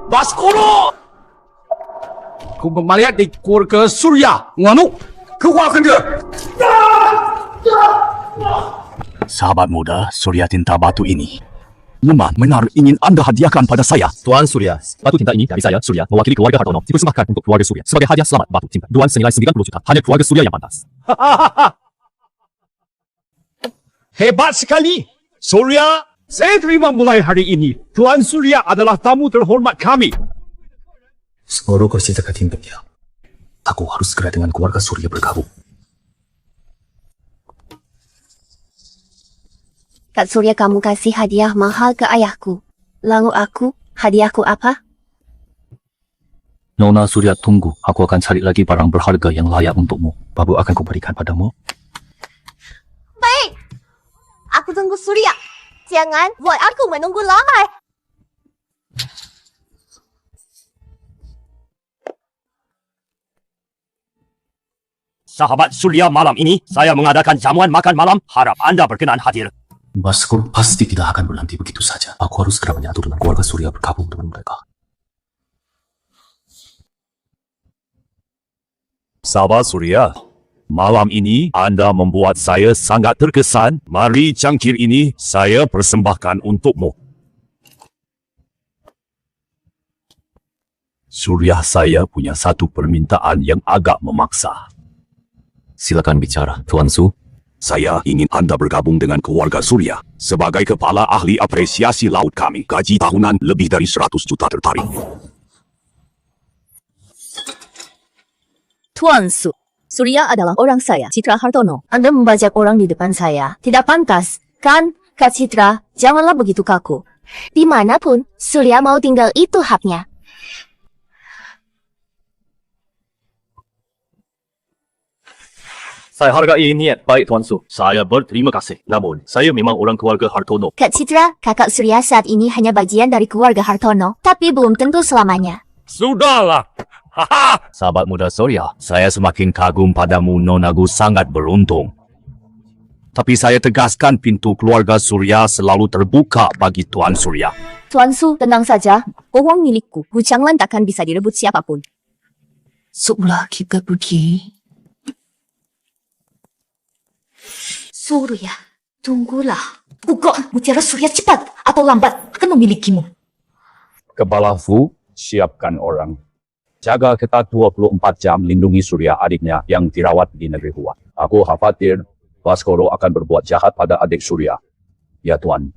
Baskoro! Ku melihat di keluarga Surya. Nganu, keluarkan dia. Sahabat muda, Surya tinta batu ini Memang benar ingin Anda hadiahkan pada saya. Tuan Surya, batu tinta ini dari saya, Surya, mewakili keluarga Hartono, dipersembahkan untuk keluarga Surya sebagai hadiah selamat batu tinta. Duan senilai 90 juta. Hanya keluarga Surya yang pantas. Hebat sekali. Surya, saya terima mulai hari ini. Tuan Surya adalah tamu terhormat kami. Seluruh kursi dekat timnya. Aku harus segera dengan keluarga Surya bergabung. Kak Surya kamu kasih hadiah mahal ke ayahku. Lalu aku, hadiahku apa? Nona Surya tunggu. Aku akan cari lagi barang berharga yang layak untukmu. Babu akan kuberikan padamu. Baik. Aku tunggu Surya. Jangan buat aku menunggu lama. Sahabat Surya, malam ini saya mengadakan jamuan makan malam. Harap Anda berkenan hadir. Masku pasti tidak akan berhenti begitu saja. Aku harus segera menyatu dengan keluarga Surya bergabung dengan mereka. Sahabat Surya, malam ini Anda membuat saya sangat terkesan. Mari cangkir ini saya persembahkan untukmu. Surya, saya punya satu permintaan yang agak memaksa. Silakan bicara, Tuan Su. Saya ingin Anda bergabung dengan keluarga Surya. Sebagai kepala ahli apresiasi laut kami, gaji tahunan lebih dari 100 juta tertarik. Tuan Su, Surya adalah orang saya, Citra Hartono. Anda membajak orang di depan saya. Tidak pantas, kan? Kak Citra, janganlah begitu kaku. Dimanapun, Surya mau tinggal itu haknya. Saya hargai niat baik Tuan Su. Saya berterima kasih. Namun, saya memang orang keluarga Hartono. Kak Citra, kakak Surya saat ini hanya bagian dari keluarga Hartono. Tapi belum tentu selamanya. Sudahlah. Sahabat muda Surya, saya semakin kagum padamu. Nonagu sangat beruntung. Tapi saya tegaskan pintu keluarga Surya selalu terbuka bagi Tuan Surya. Tuan Su, tenang saja. Uang milikku. Huchanglan takkan bisa direbut siapapun. Seolah kita pergi. Surya, tunggulah. Bukan, mutiara Surya cepat atau lambat akan memilikimu. Kepala Fu, siapkan orang. Jaga ketat 24 jam lindungi Surya adiknya yang dirawat di negeri Hua. Aku khawatir Baskoro akan berbuat jahat pada adik Surya. Ya Tuan.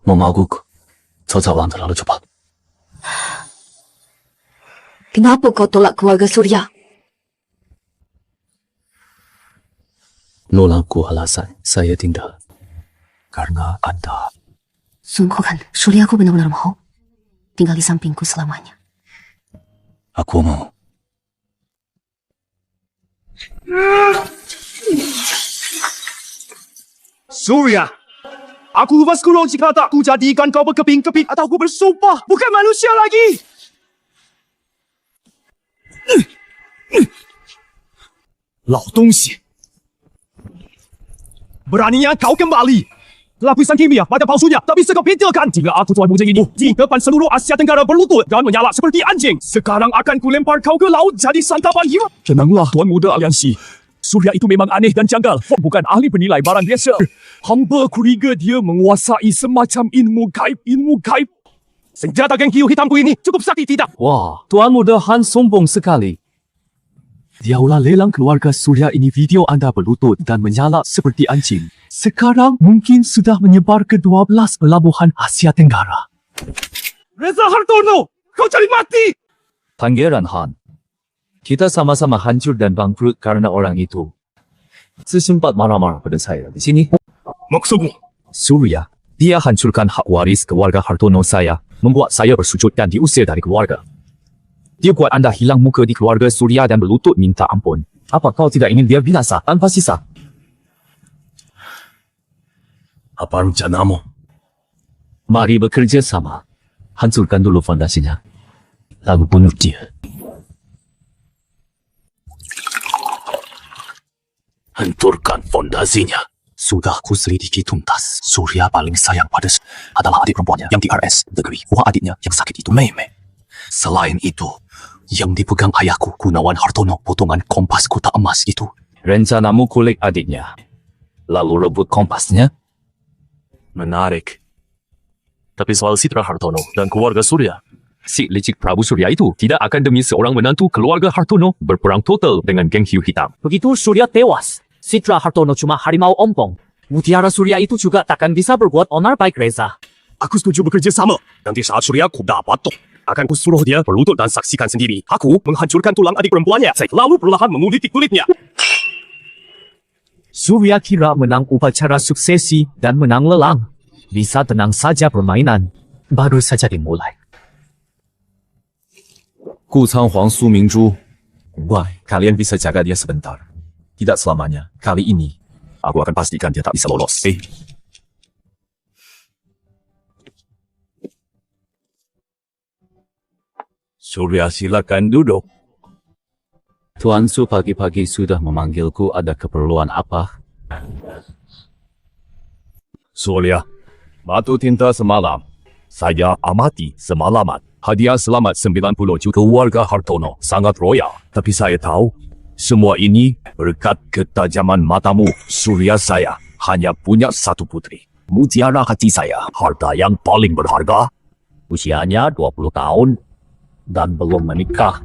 Memaguk. Cocok terlalu cepat. Kenapa kau tolak keluarga Surya? Nolaku alasan saya tinggal. Karena Anda. Sungguh kan, Surya aku benar-benar mau tinggal di sampingku selamanya. Aku mau. Surya, aku Baskoro jika tak ku jadikan kau berkeping-keping atau ku bersumpah bukan manusia lagi. Lau Dongxi. Beraninya kau kembali. Lapisan kimia pada palsunya tak bisa kau pintilkan. Jika aku tuan bujang ini di depan seluruh Asia Tenggara berlutut dan menyalak seperti anjing, sekarang akan kulempar kau ke laut jadi santapan hiu. Tenanglah tuan muda aliansi. Surya itu memang aneh dan janggal. Bukan ahli penilai barang biasa. Hamba curiga dia menguasai semacam ilmu gaib. Senjata geng hiu hitamku ini cukup sakti tidak? Wah, Tuan Muda Han sombong sekali. Diaulah lelang keluarga Surya ini video anda berlutut dan menyalak seperti anjing. Sekarang mungkin sudah menyebar ke 12 pelabuhan Asia Tenggara. Reza Hartono, kau cari mati! Pangeran Han, kita sama-sama hancur dan bangkrut karena orang itu. Sesempat marah-marah pada saya di sini. Maksudmu? Surya, dia hancurkan hak waris keluarga Hartono saya, membuat saya bersujud dan diusir dari keluarga. Dia buat anda hilang muka di keluarga Surya dan berlutut minta ampun. Apa kau tidak ingin dia binasa tanpa sisa? Apa rencanamu? Mari bekerja sama. Hancurkan dulu fondasinya, lalu bunuh dia. Hancurkan fondasinya. Sudah kuselidiki tuntas. Surya paling sayang pada adalah adik perempuannya yang di RS negeri. Wah adiknya yang sakit itu Meme. Selain itu, yang dipegang ayahku Gunawan Hartono potongan kompas kotak emas itu. Rencanamu kulik adiknya, lalu rebut kompasnya? Menarik. Tapi soal Citra Hartono dan keluarga Surya, Si licik Prabu Surya itu tidak akan demi seorang menantu keluarga Hartono berperang total dengan geng hiu hitam. begitu Surya tewas, Citra Hartono cuma harimau ompong. Mutiara Surya itu juga takkan bisa berbuat onar baik Reza. Aku setuju bekerja sama. Nanti saat Surya ku dapat akan kusuruh dia berlutut dan saksikan sendiri. Aku menghancurkan tulang adik perempuannya, lalu perlahan mengulitik kulitnya. Surya kira menang upacara suksesi dan menang lelang. Bisa tenang saja permainan. Baru saja dimulai. 顾仓皇苏明珠. Wah, kalian bisa jaga dia sebentar. Tidak selamanya. Kali ini, aku akan pastikan dia tak bisa lolos. Surya, silakan duduk. Tuan Su pagi-pagi sudah memanggilku, ada keperluan apa? Surya, batu tinta semalam. Saya amati semalaman. Hadiah selamat 90 juta keluarga Hartono. Sangat royal. Tapi saya tahu, semua ini berkat ketajaman matamu. Surya, saya hanya punya satu putri. Mutiara hati saya, harta yang paling berharga. Usianya 20 tahun dan belum menikah.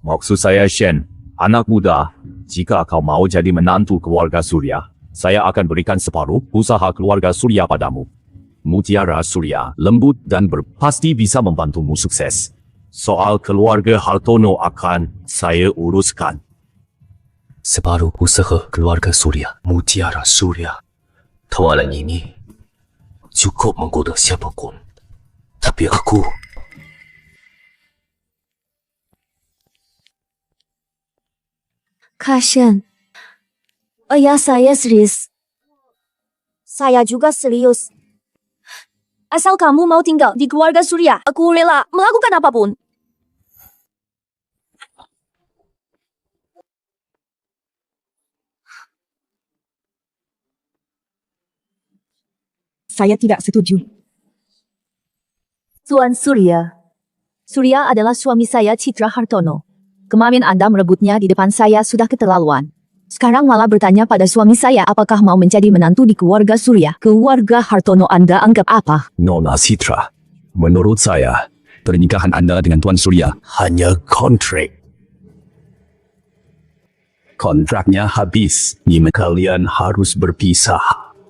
Maksud saya Shen, anak muda, jika kau mau jadi menantu keluarga Surya, saya akan berikan separuh usaha keluarga Surya padamu. Mutiara Surya lembut dan pasti bisa membantumu sukses. Soal keluarga Hartono akan saya uruskan. Separuh usaha keluarga Surya, Mutiara Surya. Tawaran ini cukup menggoda siapapun. Tapi aku... Kashan. Ayah saya serius. Saya juga serius. Asal kamu mau tinggal di keluarga Surya, aku rela melakukan apapun. Saya tidak setuju. Tuan Surya. Surya adalah suami saya, Citra Hartono. Kemarin Anda merebutnya di depan saya sudah keterlaluan. Sekarang malah bertanya pada suami saya apakah mau menjadi menantu di keluarga Surya. Keluarga Hartono Anda anggap apa? Nona Citra, menurut saya, pernikahan Anda dengan Tuan Surya hanya kontrak. Kontraknya habis, kalian harus berpisah.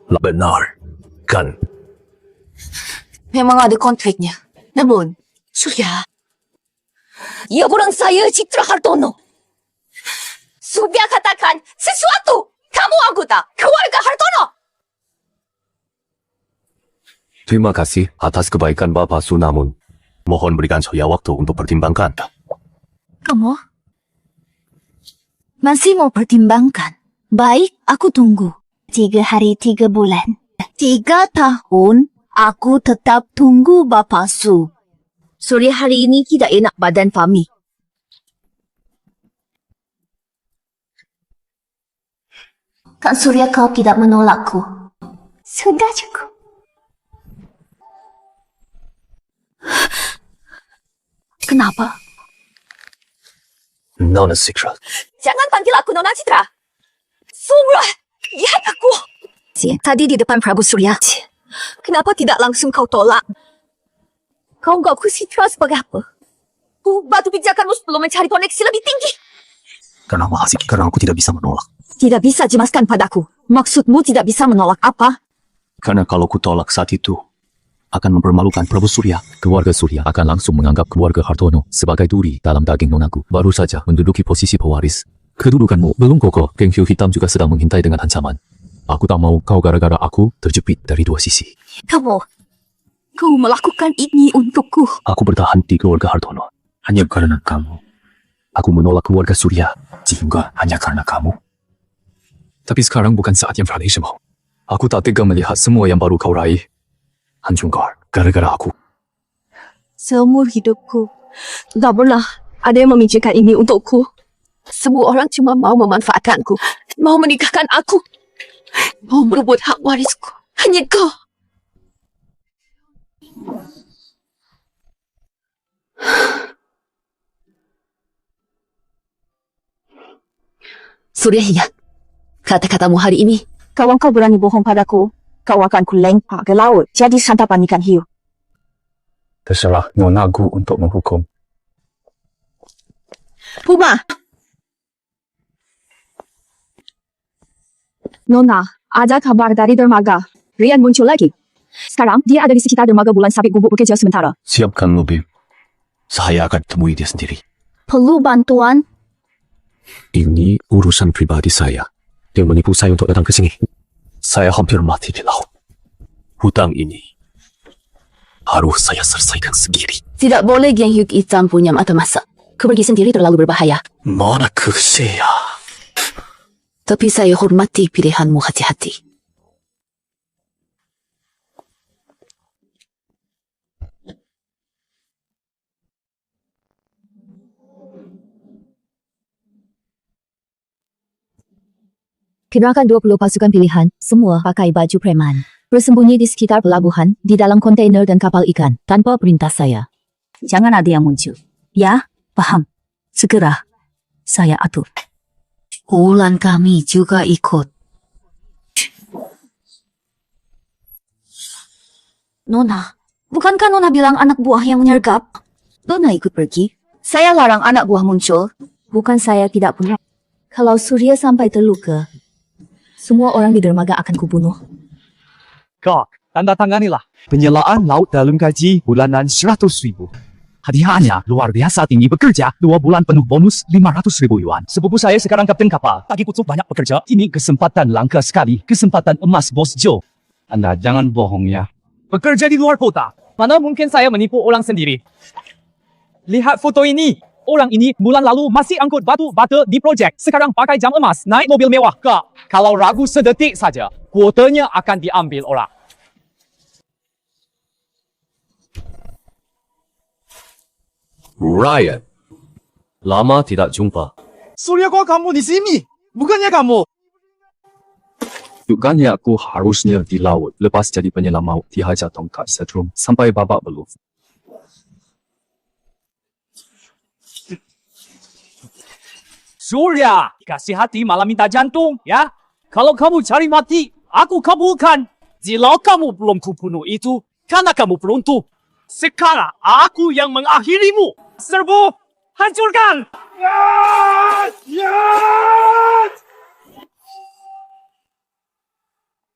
Benar, kan? Memang ada kontraknya. Namun, Surya, ya orang saya Citra Hartono. Surya katakan sesuatu. Kamu anggota keluarga Hartono. Terima kasih atas kebaikan Bapak Su, namun mohon berikan saya waktu untuk pertimbangkan. Kamu? Masih mau pertimbangkan? Baik, aku tunggu. 3 hari 3 bulan. 3 tahun, aku tetap tunggu Bapak Su. Surya hari ini tidak enak badan Fahmi. Kan Surya kau tidak menolakku. Sudah cukup. Kenapa? Nona Citra. Jangan panggil aku Nona Citra. Surya, lihat aku. Tadi di depan Prabu Surya. Kenapa tidak langsung kau tolak? Kau anggap aku Citra sebagai apa? Batu pijakanmu sebelum mencari koneksi lebih tinggi. Karena aku tidak bisa menolak. Tidak bisa jelaskan padaku. Maksudmu tidak bisa menolak apa? Karena kalau ku tolak saat itu, akan mempermalukan Prabu Surya. Keluarga Surya akan langsung menganggap keluarga Hartono sebagai duri dalam daging nonaku. Baru saja menduduki posisi pewaris. Kedudukanmu belum kokoh. Geng hiu hitam juga sedang mengintai dengan ancaman. Aku tak mau kau gara-gara aku terjepit dari 2 sisi. Kau melakukan ini untukku. Aku bertahan di keluarga Hartono hanya karena kamu. Aku menolak keluarga Surya juga hanya karena kamu. Tapi sekarang bukan saat yang mau. Aku tak tega melihat semua yang baru kau raih hancur gara-gara aku. Seumur hidupku, tak pernah ada yang memikirkan ini untukku. Semua orang cuma mau memanfaatkanku, mau menikahkan aku, mau merebut hak warisku. Hanya kau. Surya ingat kata-katamu hari ini Kalau kau berani bohong padaku, kau akan kulempar ke laut jadi santapan ikan hiu. Terserah Nona Gu untuk menghukum. Puma! Nona, ada kabar dari dermaga. Rian muncul lagi. Sekarang, dia ada di sekitar dermaga Bulan Sabit Gubuk bekerja sementara. Siapkan mobil. Saya akan temui dia sendiri. Perlu bantuan? Ini urusan pribadi saya. Dia menipu saya untuk datang ke sini. Saya hampir mati di laut. Hutang ini harus saya selesaikan sendiri. Tidak boleh geng hiu hitam punya mata masa. Kau pergi sendiri terlalu berbahaya. Mana ke saya? Tapi saya hormati pilihanmu hati-hati. Pergerakan 20 pasukan pilihan, semua pakai baju preman. Bersembunyi di sekitar pelabuhan, di dalam kontainer dan kapal ikan, tanpa perintah saya. Jangan ada yang muncul. Ya, paham. Segera, saya atur. Ulan kami juga ikut. Nona, bukankah Nona bilang anak buah yang menyergap? Nona ikut pergi. Saya larang anak buah muncul. Bukan saya tidak punya. Kalau Surya sampai terluka, semua orang di dermaga akan kubunuh. Kak, tanda tanganilah. Penyelaan laut dalam gaji bulanan 100.000. Hadiahnya luar biasa tinggi bekerja 2 bulan penuh bonus 500.000 yuan. Sepupu saya sekarang kapten kapal. Lagi kutuk banyak bekerja. Ini kesempatan langka sekali. Kesempatan emas Bos Joe. Anda jangan bohong ya. Bekerja di luar kota. Mana mungkin saya menipu orang sendiri. Lihat foto ini. Orang ini bulan lalu masih angkut batu bata di projek. Sekarang pakai jam emas, naik mobil mewah. Kak, kalau ragu sedetik saja, kuotanya akan diambil orang. Ryan. Lama tidak jumpa. Surya, kok kamu di sini? Bukannya kamu? Bukannya aku harusnya di laut lepas jadi penyelam maut dihajar tongkat setrum sampai babak belur. Surya, kasih hati malah minta jantung, ya? Kalau kamu cari mati, aku kabulkan. Jika kamu belum kubunuh itu, karena kamu beruntung. Sekarang, aku yang mengakhirimu. Serbu, hancurkan!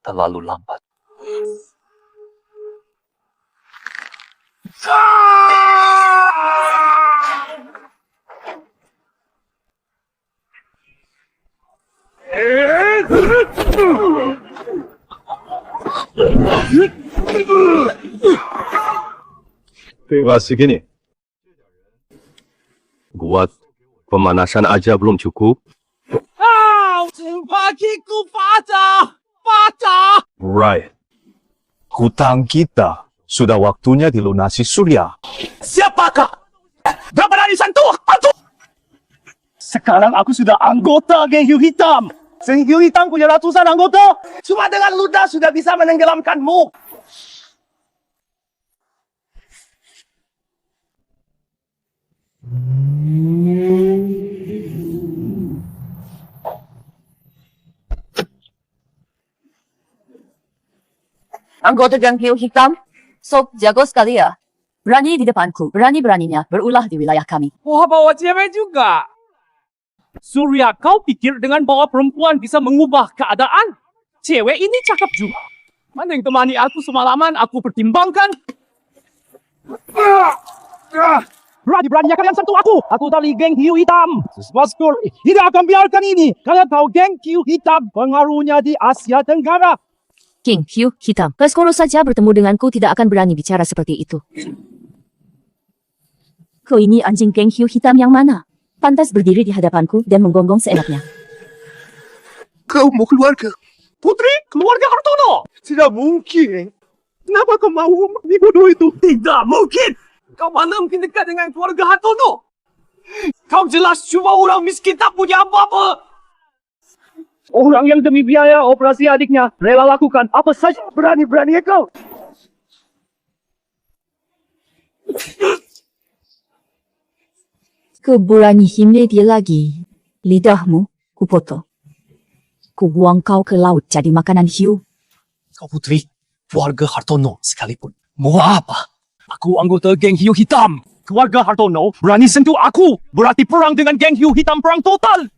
Terlalu lambat. Terima segini. Buat pemanasan aja belum cukup. Kakiku patah! Patah! Right. Hutang kita sudah waktunya dilunasi Surya. Siapakah? Berapa dari sentuh? Sekarang aku sudah anggota geng hiu hitam. Geng hiu hitam punya ratusan anggota. Cuma dengan ludah sudah bisa menenggelamkanmu. Anggota geng hiu hitam, sok jago sekali ya. Berani di depanku, berani-beraninya berulah di wilayah kami. Wah, bawa cewek juga. Surya, kau pikir dengan bawa perempuan bisa mengubah keadaan? Cewek ini cakep juga. Mana yang temani aku semalaman, aku pertimbangkan. Berani-beraninya kalian sentuh aku. Aku tali geng hiu hitam. Bosku, tidak akan biarkan ini. Kalian tahu geng hiu hitam pengaruhnya di Asia Tenggara. Geng hiu hitam, Baskoro saja bertemu denganku tidak akan berani bicara seperti itu. Kau ini anjing geng hiu hitam yang mana? Pantas berdiri di hadapanku dan menggonggong seenaknya. Kau mau keluarga? Putri, keluarga Hartono. Tidak mungkin. Kenapa kau mau dibunuh itu? Tidak mungkin. Kau mana mungkin dekat dengan keluarga Hartono? Kau jelas cuma orang miskin tak punya apa-apa. Orang yang demi biaya operasi adiknya rela lakukan apa saja berani-berani kau. Kau berani hina dia lagi. Lidahmu, kupotong. Aku buang kau ke laut jadi makanan hiu. Kau putri, keluarga Hartono sekalipun. Mau apa? Aku anggota geng hiu hitam. Keluarga Hartono berani sentuh aku. Berarti perang dengan geng hiu hitam, perang total.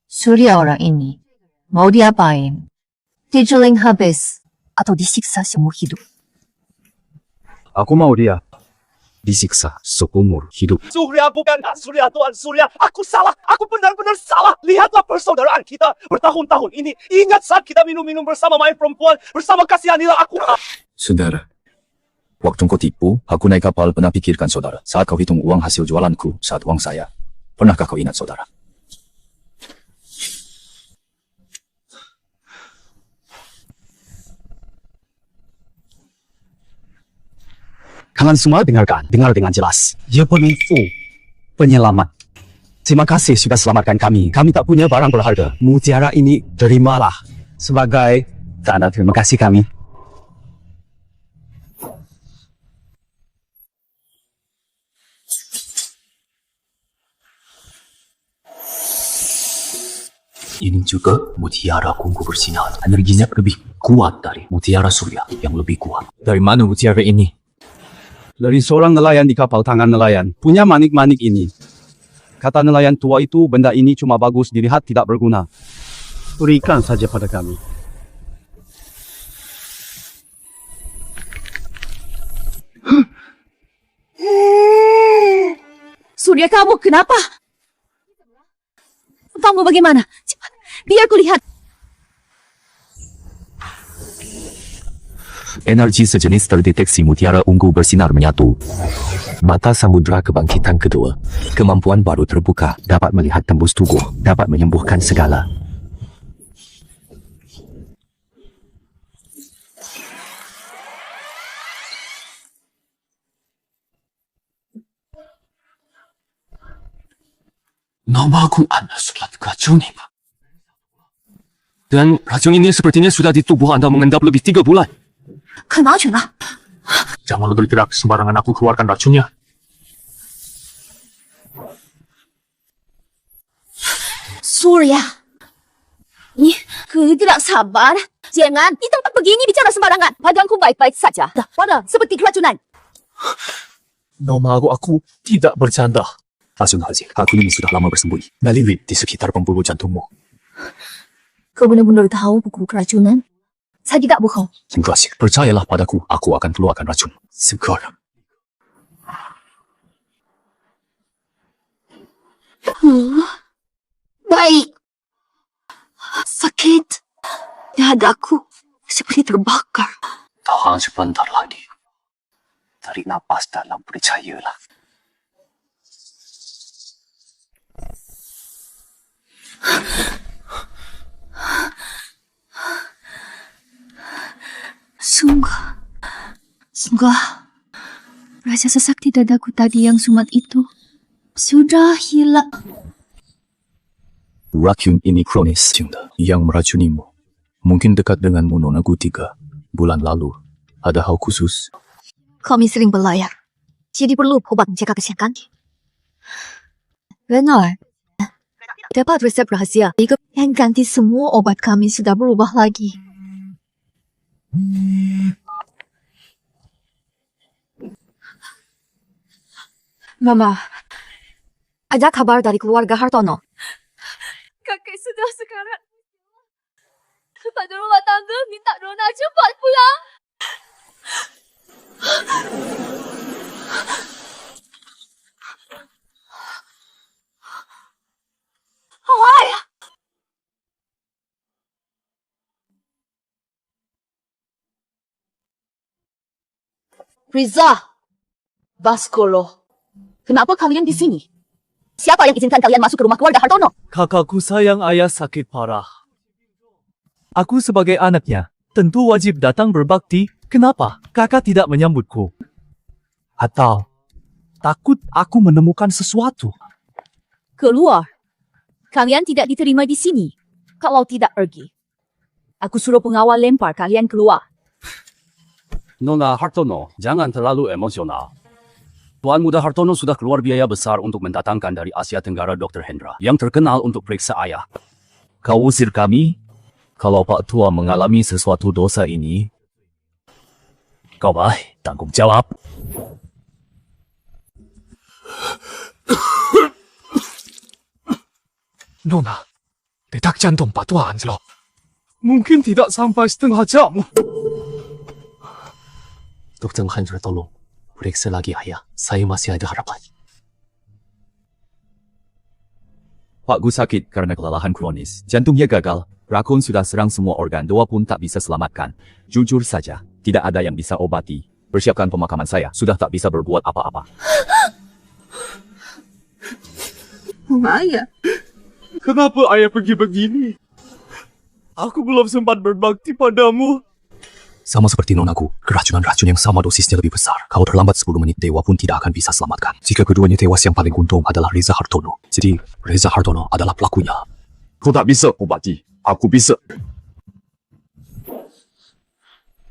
Surya orang ini. Mau diapain? Dijuling habis. Atau disiksa seumur hidup? Aku mau dia disiksa seumur hidup. Surya bukan Surya Tuan Surya. Aku salah. Aku benar-benar salah. Lihatlah persaudaraan kita bertahun-tahun ini. Ingat saat kita minum-minum bersama main perempuan. Bersama kasihanilah aku. Saudara, waktu kau tipu, aku naik kapal pernah pikirkan saudara. Saat kau hitung uang hasil jualanku, saat uang saya. Pernahkah kau ingat saudara? Kalian semua dengarkan, dengar dengan jelas. Dia penipu, penyelamat. Terima kasih sudah selamatkan kami. Kami tak punya barang berharga. Mutiara ini terimalah sebagai tanda terima kasih kami. Ini juga mutiara kungku bersinar. Energinya lebih kuat dari mutiara surya yang lebih kuat. Dari mana mutiara ini? Dari seorang nelayan di kapal tangan nelayan. Punya manik-manik ini. Kata nelayan tua itu benda ini cuma bagus dilihat tidak berguna. Berikan saja pada kami. Surya, kamu kenapa? Kamu bagaimana? Cepat, biar ku lihat. Energi sejenis terdeteksi mutiara ungu bersinar menyatu. Mata samudra kebangkitan kedua. Kemampuan baru terbuka, dapat melihat tembus tubuh, dapat menyembuhkan segala. Namaku Anda sudah racuni, Pak. Dan racun ini sepertinya sudah di tubuh Anda mengendap lebih 3 bulan. 看哪去了？ Jangan bergerak sembarangan, aku keluarkan racunnya. Surya, ni tidak sabar. Jangan, di tempat begini bicara sembarangan. Badanku baik-baik saja. Pada seperti keracunan. Nama aku tidak bercanda. Hasil, aku ini sudah lama bersembunyi. Melipir di sekitar pembuluh jantungmu. Kau benar-benar tahu buku keracunan? Saya tidak bohong. Terima kasih. Percayalah padaku, aku akan keluarkan racun. Sekarang. Baik. Sakit. Dadaku seperti terbakar. Tahan sebentar lagi. Tarik napas dalam, percayalah. Sungguh, rasa sesak di dadaku tadi yang sumat itu sudah hilang. Racun ini kronis, Cinta, yang meracunimu. Mungkin dekat denganmu Nona Gutika. Bulan lalu, ada hal khusus. Kami sering berlayar, jadi perlu obat menjaga kesehatan. Benar. Dapat resep rahasia yang ganti semua obat kami sudah berubah lagi. Mama, ada kabar dari keluarga Hartono? Kakek sudah sekarat. Pada rumah tangga minta Nona cepat pulang. Ayah! Riza, Baskolo, kenapa kalian di sini? Siapa yang izinkan kalian masuk ke rumah keluarga Hartono? Kakakku sayang ayah sakit parah. Aku sebagai anaknya, tentu wajib datang berbakti. Kenapa kakak tidak menyambutku? Atau takut aku menemukan sesuatu? Keluar. Kalian tidak diterima di sini. Kalau tidak pergi. Aku suruh pengawal lempar kalian keluar. Nona Hartono, jangan terlalu emosional. Tuan Muda Hartono sudah keluar biaya besar untuk mendatangkan dari Asia Tenggara Dr. Hendra, yang terkenal untuk periksa ayah. Kau usir kami? Kalau Pak Tua mengalami sesuatu dosa ini, kau tanggung jawab. Nona, detak jantung Pak Tua anjlok. Mungkin tidak sampai setengah jam. Dokter Hendra tolong. Periksa lagi ayah. Saya masih ada harapan. Pak Gu sakit karena kelelahan kronis. Jantungnya gagal. Rakun sudah serang semua organ. Doa pun tak bisa selamatkan. Jujur saja, tidak ada yang bisa obati. Persiapkan pemakaman saya. Sudah tak bisa berbuat apa-apa. Ayah. Kenapa ayah pergi begini? Aku belum sempat berbakti padamu. Sama seperti nonaku, keracunan racun yang sama dosisnya lebih besar. Kalau terlambat 10 menit, Dewa pun tidak akan bisa selamatkan. Jika keduanya tewas, yang paling untung adalah Reza Hartono. Jadi, Reza Hartono adalah pelakunya. Kau tak bisa obati. Aku bisa.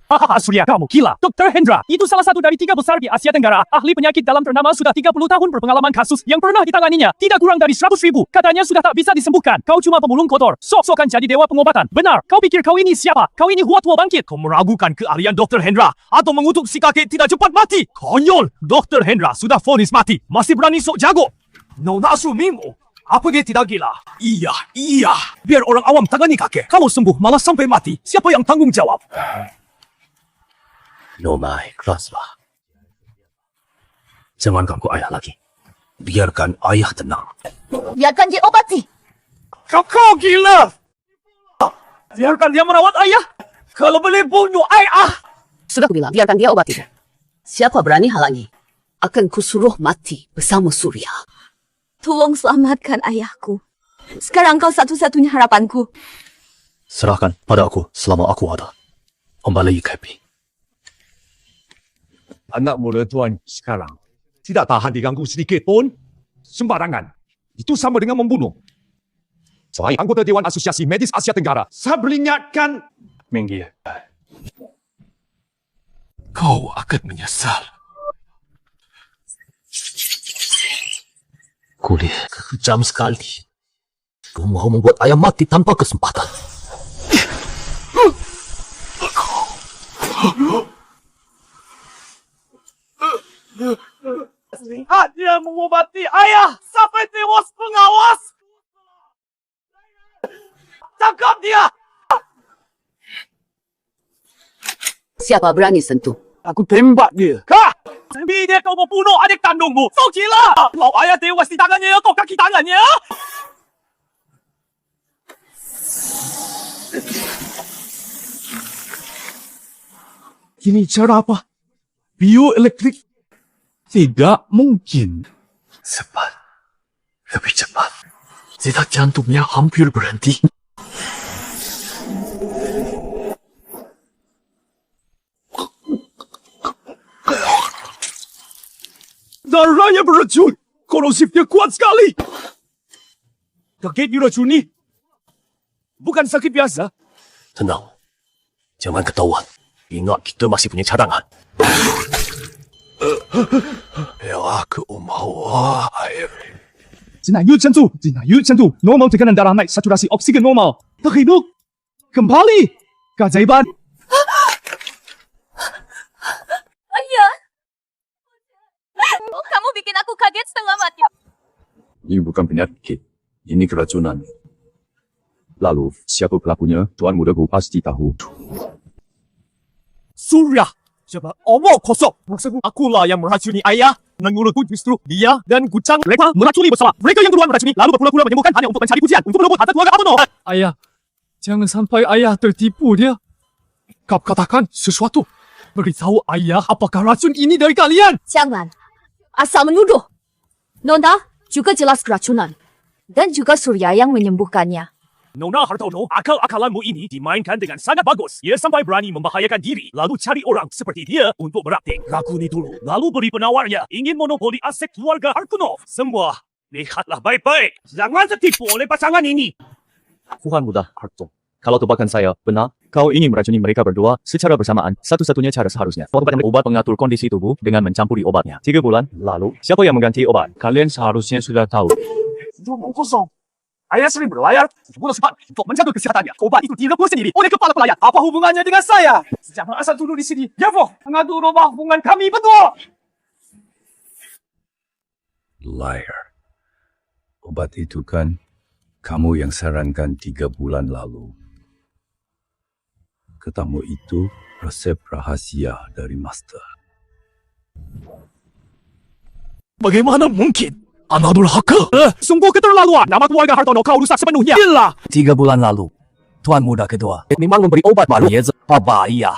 Hahaha, Surya, kamu gila. Dr. Hendra, itu salah satu dari 3 besar di Asia Tenggara. Ahli penyakit dalam ternama sudah 30 tahun berpengalaman kasus yang pernah ditanganinya. Tidak kurang dari 100.000. Katanya sudah tak bisa disembuhkan. Kau cuma pemulung kotor. Sok-sokan jadi dewa pengobatan. Benar, kau pikir kau ini siapa? Kau ini Hua Tua Bangkit. Kau meragukan keahlian Dr. Hendra atau mengutuk si kakek tidak cepat mati. Konyol, Dr. Hendra sudah vonis mati. Masih berani sok jago. Nona Sumimu. Apa dia tidak gila? Iya. Biar orang awam tangani kakek. Kamu sembuh malah sampai mati. Siapa yang tanggung jawab? Nona, ikhlaslah. Jangan ganggu ayah lagi. Biarkan ayah tenang. Biarkan dia obati. Kau gila! Biarkan dia merawat ayah. Kalau boleh bunuh ayah. Sudah kubilang, biarkan dia obati. Siapa berani halangi? Akan kusuruh mati bersama Surya. Tolong selamatkan ayahku. Sekarang kau satu-satunya harapanku. Serahkan pada aku selama aku ada. Kembali Kapi. Anak muda tuan sekarang tidak tahan diganggu sedikit pun. Sembarangan. Itu sama dengan membunuh. Saya anggota Dewan Asosiasi Medis Asia Tenggara. Saya beringatkan. Minggir. Kau akan menyesal. Kulit kejam sekali. Kau mau membuat ayah mati tanpa kesempatan. Lihat dia mengobati ayah sampai tewas pengawas. Tangkap dia. Siapa berani sentuh? Aku tembak dia. Kah? Dia kau membunuh adik kandungmu. Kau gila. Kalau ayah tewas di tangannya, kau kaki tangannya. Ini cara apa? Bioelektrik? Tidak mungkin. Cepat. Lebih cepat. Detak jantungnya hampir berhenti. Darahnya beracun. Korosifnya kuat sekali. Kakek diracuni. Bukan sakit biasa. Tenang. Jangan ketahuan. Ingat kita masih punya cadangan. Yang aku mau air. 进来又centu, 进来又centu. Normal tekanan darah naik, saturasi oksigen normal. Terhidup. Kembali. Keajaiban. Ayah. Oh, kamu bikin aku kaget setengah mati. Ini bukan penyakit. Ini keracunan. Lalu, siapa pelakunya? Tuan mudaku pasti tahu. Surya. Coba omong kosong. Maksudku akulah yang meracuni ayah. Menurutku justru dia dan Kucang mereka meracuni bersama. Mereka yang duluan meracuni lalu berpura-pura menyembuhkan hanya untuk mencari pujian. Untuk merebut harta keluarga Hartono. Ayah. Jangan sampai ayah tertipu dia. Kau katakan sesuatu. Beritahu ayah apakah racun ini dari kalian. Jangan. Asal menuduh. Nona juga jelas keracunan. Dan juga Surya yang menyembuhkannya. Nona Hartono, akal-akalanmu ini dimainkan dengan sangat bagus. Ia sampai berani membahayakan diri, lalu cari orang seperti dia untuk berakting. Rakuni dulu, lalu beri penawarnya. Ingin monopoli aset keluarga Hartono. Semua, lihatlah baik-baik. Jangan tertipu oleh pasangan ini. Tuhan muda Hartono. Kalau tebakan saya benar, kau ingin meracuni mereka berdua secara bersamaan. Satu-satunya cara seharusnya. Obat mengatur kondisi tubuh dengan mencampuri obatnya. 3 bulan lalu, siapa yang mengganti obat? Kalian seharusnya sudah tahu. Omong kosong. Ayah sering berlayar 10 sempat untuk menjaga kesehatannya. Obat itu direbus sendiri oleh kepala pelayan. Apa hubungannya dengan saya? Sejak asal dulu di sini, Yavo mengadu rumah hubungan kami berdua. Liar. Obat itu kan kamu yang sarankan 3 bulan lalu. Katamu itu resep rahasia dari Master. Bagaimana mungkin? Anda durhaka. Sungguh keterlaluan. Nama keluarga Hartono kau rusak sepenuhnya. Gila. 3 bulan lalu, Tuan Muda kedua memang memberi obat baru. Apa iya?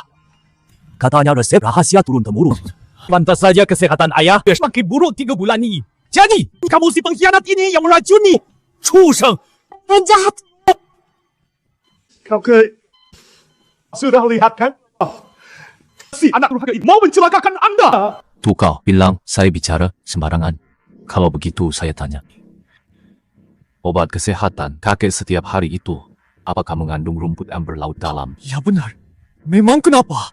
Katanya resep rahasia turun-temurun. Pantas saja kesehatan ayah semakin buruk 3 bulan ini. Jadi, kamu si pengkhianat ini yang meracuni. Cuseng. Penjahat. Kau sudah lihat kan? Si anak durhaka itu mau mencelakakan Anda. Tuh kau bilang saya bicara sembarangan. Kalau begitu saya tanya. Obat kesehatan kakek setiap hari itu, apakah mengandung rumput amber laut dalam? Ya benar. Memang kenapa?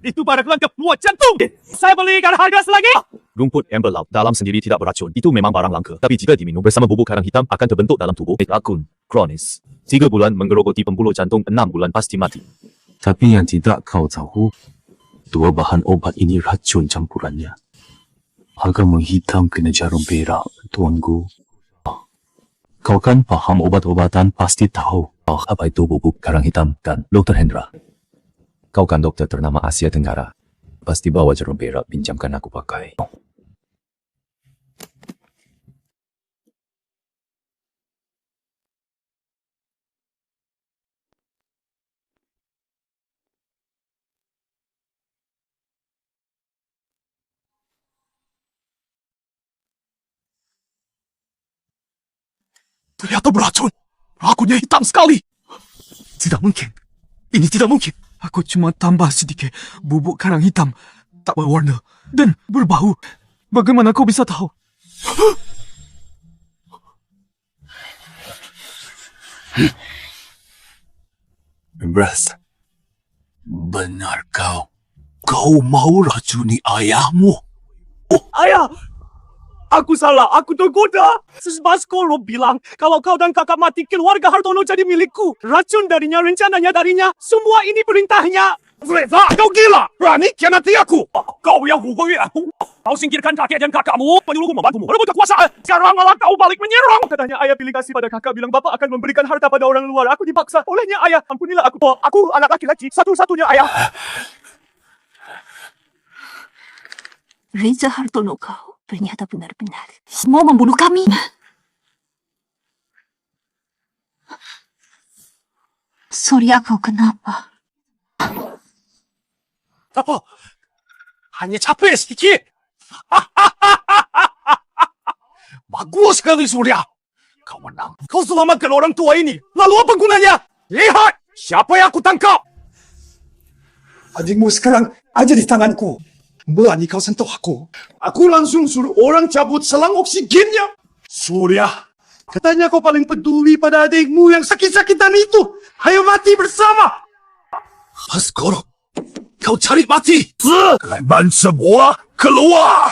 Itu pada kelangkap buat jantung. Saya belikan harga selagi. Rumput amber laut dalam sendiri tidak beracun. Itu memang barang langka. Tapi jika diminum bersama bubuk karang hitam akan terbentuk dalam tubuh. Akun kronis. 3 bulan menggerogoti pembuluh jantung, 6 bulan pasti mati. Tapi yang tidak kau tahu, 2 bahan obat ini racun campurannya. Agak menghitam kena jarum perak, tuanku. Kau kan paham obat-obatan, pasti tahu. Apa itu bubuk karang hitam, kan, Dr. Hendra? Kau kan dokter ternama Asia Tenggara. Pasti bawa jarum perak, pinjamkan aku pakai. Ternyata beracun. Racunnya hitam sekali. Tidak mungkin. Ini tidak mungkin. Aku cuma tambah sedikit bubuk karang hitam. Tak berwarna. Dan berbau. Bagaimana kau bisa tahu? Bras, benar kau. Kau mau racuni ayahmu? Ayah! Aku salah, aku tergoda. Baskoro bilang, kalau kau dan kakak mati, keluarga Hartono jadi milikku. Racun darinya, rencananya darinya. Semua ini perintahnya. Reza, kau gila! Berani kianati aku! Kau yang hubungi aku! Kau singkirkan kakek dan kakakmu, menyuruhku membantumu merebut kekuasaan. Sekarang malah kau balik menyerang. Katanya ayah pilih kasih pada kakak, bilang bapak akan memberikan harta pada orang luar. Aku dipaksa olehnya ayah. Ampunilah aku. Aku anak laki-laki, satu-satunya ayah. Reza Hartono kau ternyata benar-benar mau membunuh kami. Surya, kau kenapa? Apa? Hanya capek sedikit. Bagus sekali, Surya. Kau menang. Kau selamatkan orang tua ini. Lalu apa gunanya? Lihat! Siapa yang aku tangkap? Adikmu sekarang ada di tanganku. Berani kau sentuh aku. Aku langsung suruh orang cabut selang oksigennya. Surya, katanya kau paling peduli pada adikmu yang sakit-sakitan itu. Ayo mati bersama. Baskoro, kau cari mati. Kalian semua keluar.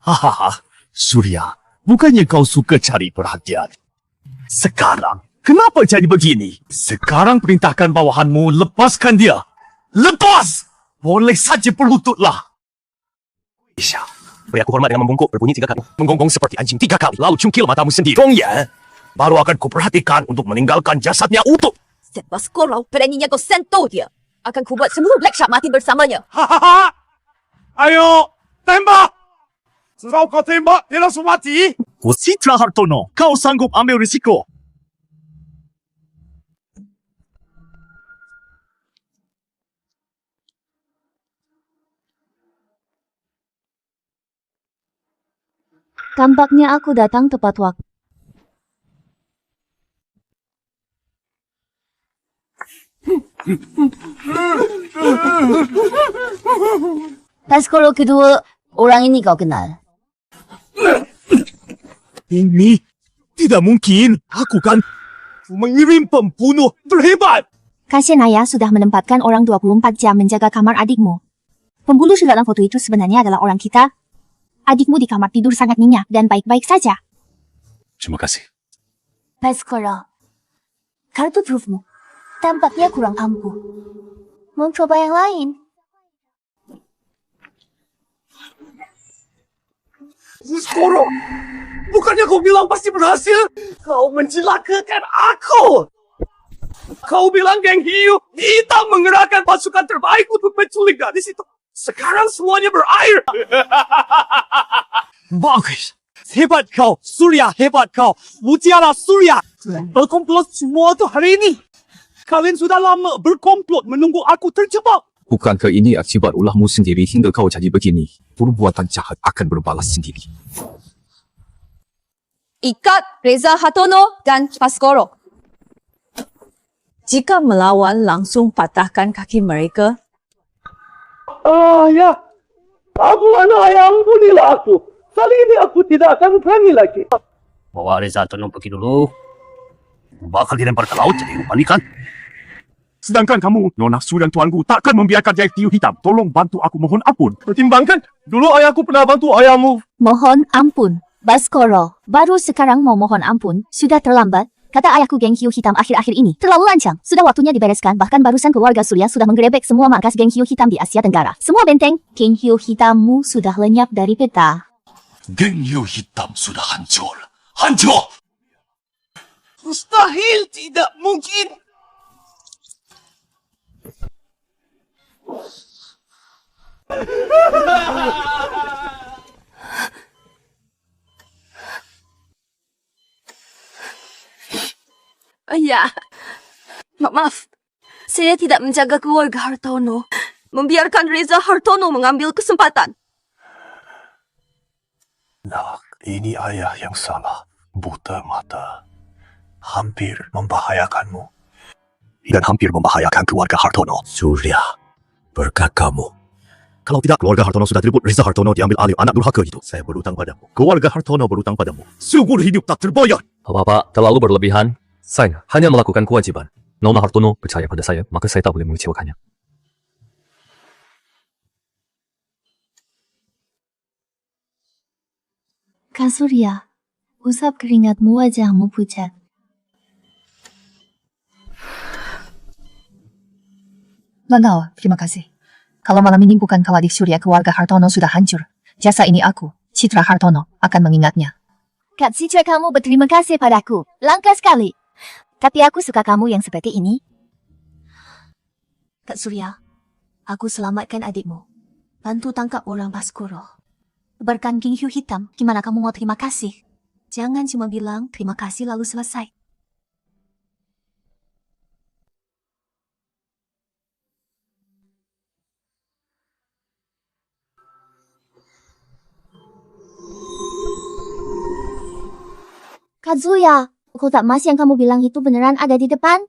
Hahaha, Surya, bukannya kau suka cari perhatian? Sekarang, kenapa jadi begini? Sekarang perintahkan bawahanmu lepaskan dia. Lepas! Boleh saja berlututlah. Isya, beri aku hormat dengan membungkuk berbunyi 3 kali. Menggonggong seperti anjing 3 kali. Lalu cungkil matamu sendiri. Dongya, baru akan kuperhatikan untuk meninggalkan jasadnya utuh. Baskoro, beraninya kau sentuh dia. Akan kubuat seluruh Black Shark mati bersamanya. Hahaha! Ayo, tembak! Kalau kau tembak, dia langsung mati. Citra Hartono, kau sanggup ambil risiko. Tampaknya aku datang tepat waktu. Baskoro kedua, orang ini kau kenal. Ini tidak mungkin. Aku kan mengirim pembunuh terhebat. Kasian ayah sudah menempatkan orang 24 jam menjaga kamar adikmu. Pembunuh dalam foto itu sebenarnya adalah orang kita. Adikmu di kamar tidur sangat nyenyak dan baik-baik saja. Terima kasih. Baskoro, kartu trufmu tampaknya kurang ampuh. Mau coba yang lain? Baskoro, bukannya kau bilang pasti berhasil? Kau mencelakakan aku. Kau bilang geng hiu hitam mengerahkan pasukan terbaik untuk menculik gadis itu. Sekarang semuanya berair. Bagus. Hebat kau, Surya, hebat kau. Mutiara Surya. Berkomplot semua tuh hari ini. Kalian sudah lama berkomplot menunggu aku terjebak. Bukankah ini akibat ulahmu sendiri hingga kau jadi begini? Perbuatan jahat akan berbalas sendiri. Ikat Reza Hartono dan Baskoro. Jika melawan, langsung patahkan kaki mereka. Ya. Aku anak yang ampunilah aku. Kali ini aku tidak akan berani lagi. Bawa Reza Hartono pergi dulu. Bakal dilempar ke laut jadi umpan ikan. Sedangkan kamu, Nona Su dan tuanku takkan membiarkan Jack Hiu Hitam. Tolong bantu aku, mohon ampun. Pertimbangkan, dulu ayahku pernah bantu ayahmu. Mohon ampun, Baskoro. Baru sekarang mau mohon ampun, sudah terlambat. Kata ayahku geng hiu hitam akhir-akhir ini terlalu lancang. Sudah waktunya dibereskan. Bahkan barusan keluarga Surya sudah menggerebek semua markas geng hiu hitam di Asia Tenggara. Semua benteng geng hiu hitammu sudah lenyap dari peta. Geng Hiu Hitam sudah hancur. Hancur! Mustahil, tidak mungkin. Ayah, maaf. Saya tidak menjaga keluarga Hartono. Membiarkan Reza Hartono mengambil kesempatan. Nak, ini ayah yang salah. Buta mata. Hampir membahayakanmu. Dan hampir membahayakan keluarga Hartono. Surya, berkat kamu. Kalau tidak, keluarga Hartono sudah direbut. Reza Hartono diambil alih anak durhaka itu. Saya berhutang padamu. Keluarga Hartono berhutang padamu. Seumur hidup tak terbayar. Bapak terlalu berlebihan. Saya hanya melakukan kewajiban. Nona Hartono percaya pada saya, maka saya tak boleh mengecewakannya. Kak Surya, usap keringatmu, wajahmu pucat. Mangawa, terima kasih. Kalau malam ini bukan kau adik Surya, keluarga Hartono sudah hancur. Jasa ini aku, Citra Hartono, akan mengingatnya. Kak Citra, kamu berterima kasih padaku. Langka sekali. Tapi aku suka kamu yang seperti ini. Kak Surya, aku selamatkan adikmu. Bantu tangkap orang Baskoro. Tebarkan geng hiu hitam. Gimana kamu mau terima kasih? Jangan cuma bilang terima kasih lalu selesai. Kazuya, kotak emas yang kamu bilang itu beneran ada di depan?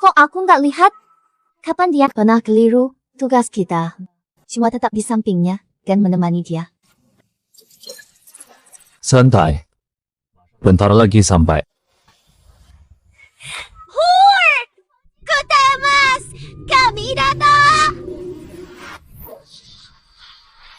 Kok aku nggak lihat? Kapan dia pernah keliru? Tugas kita cuma tetap di sampingnya dan menemani dia. Santai. Bentar lagi sampai. Hur! Kotak emas! Kami datang!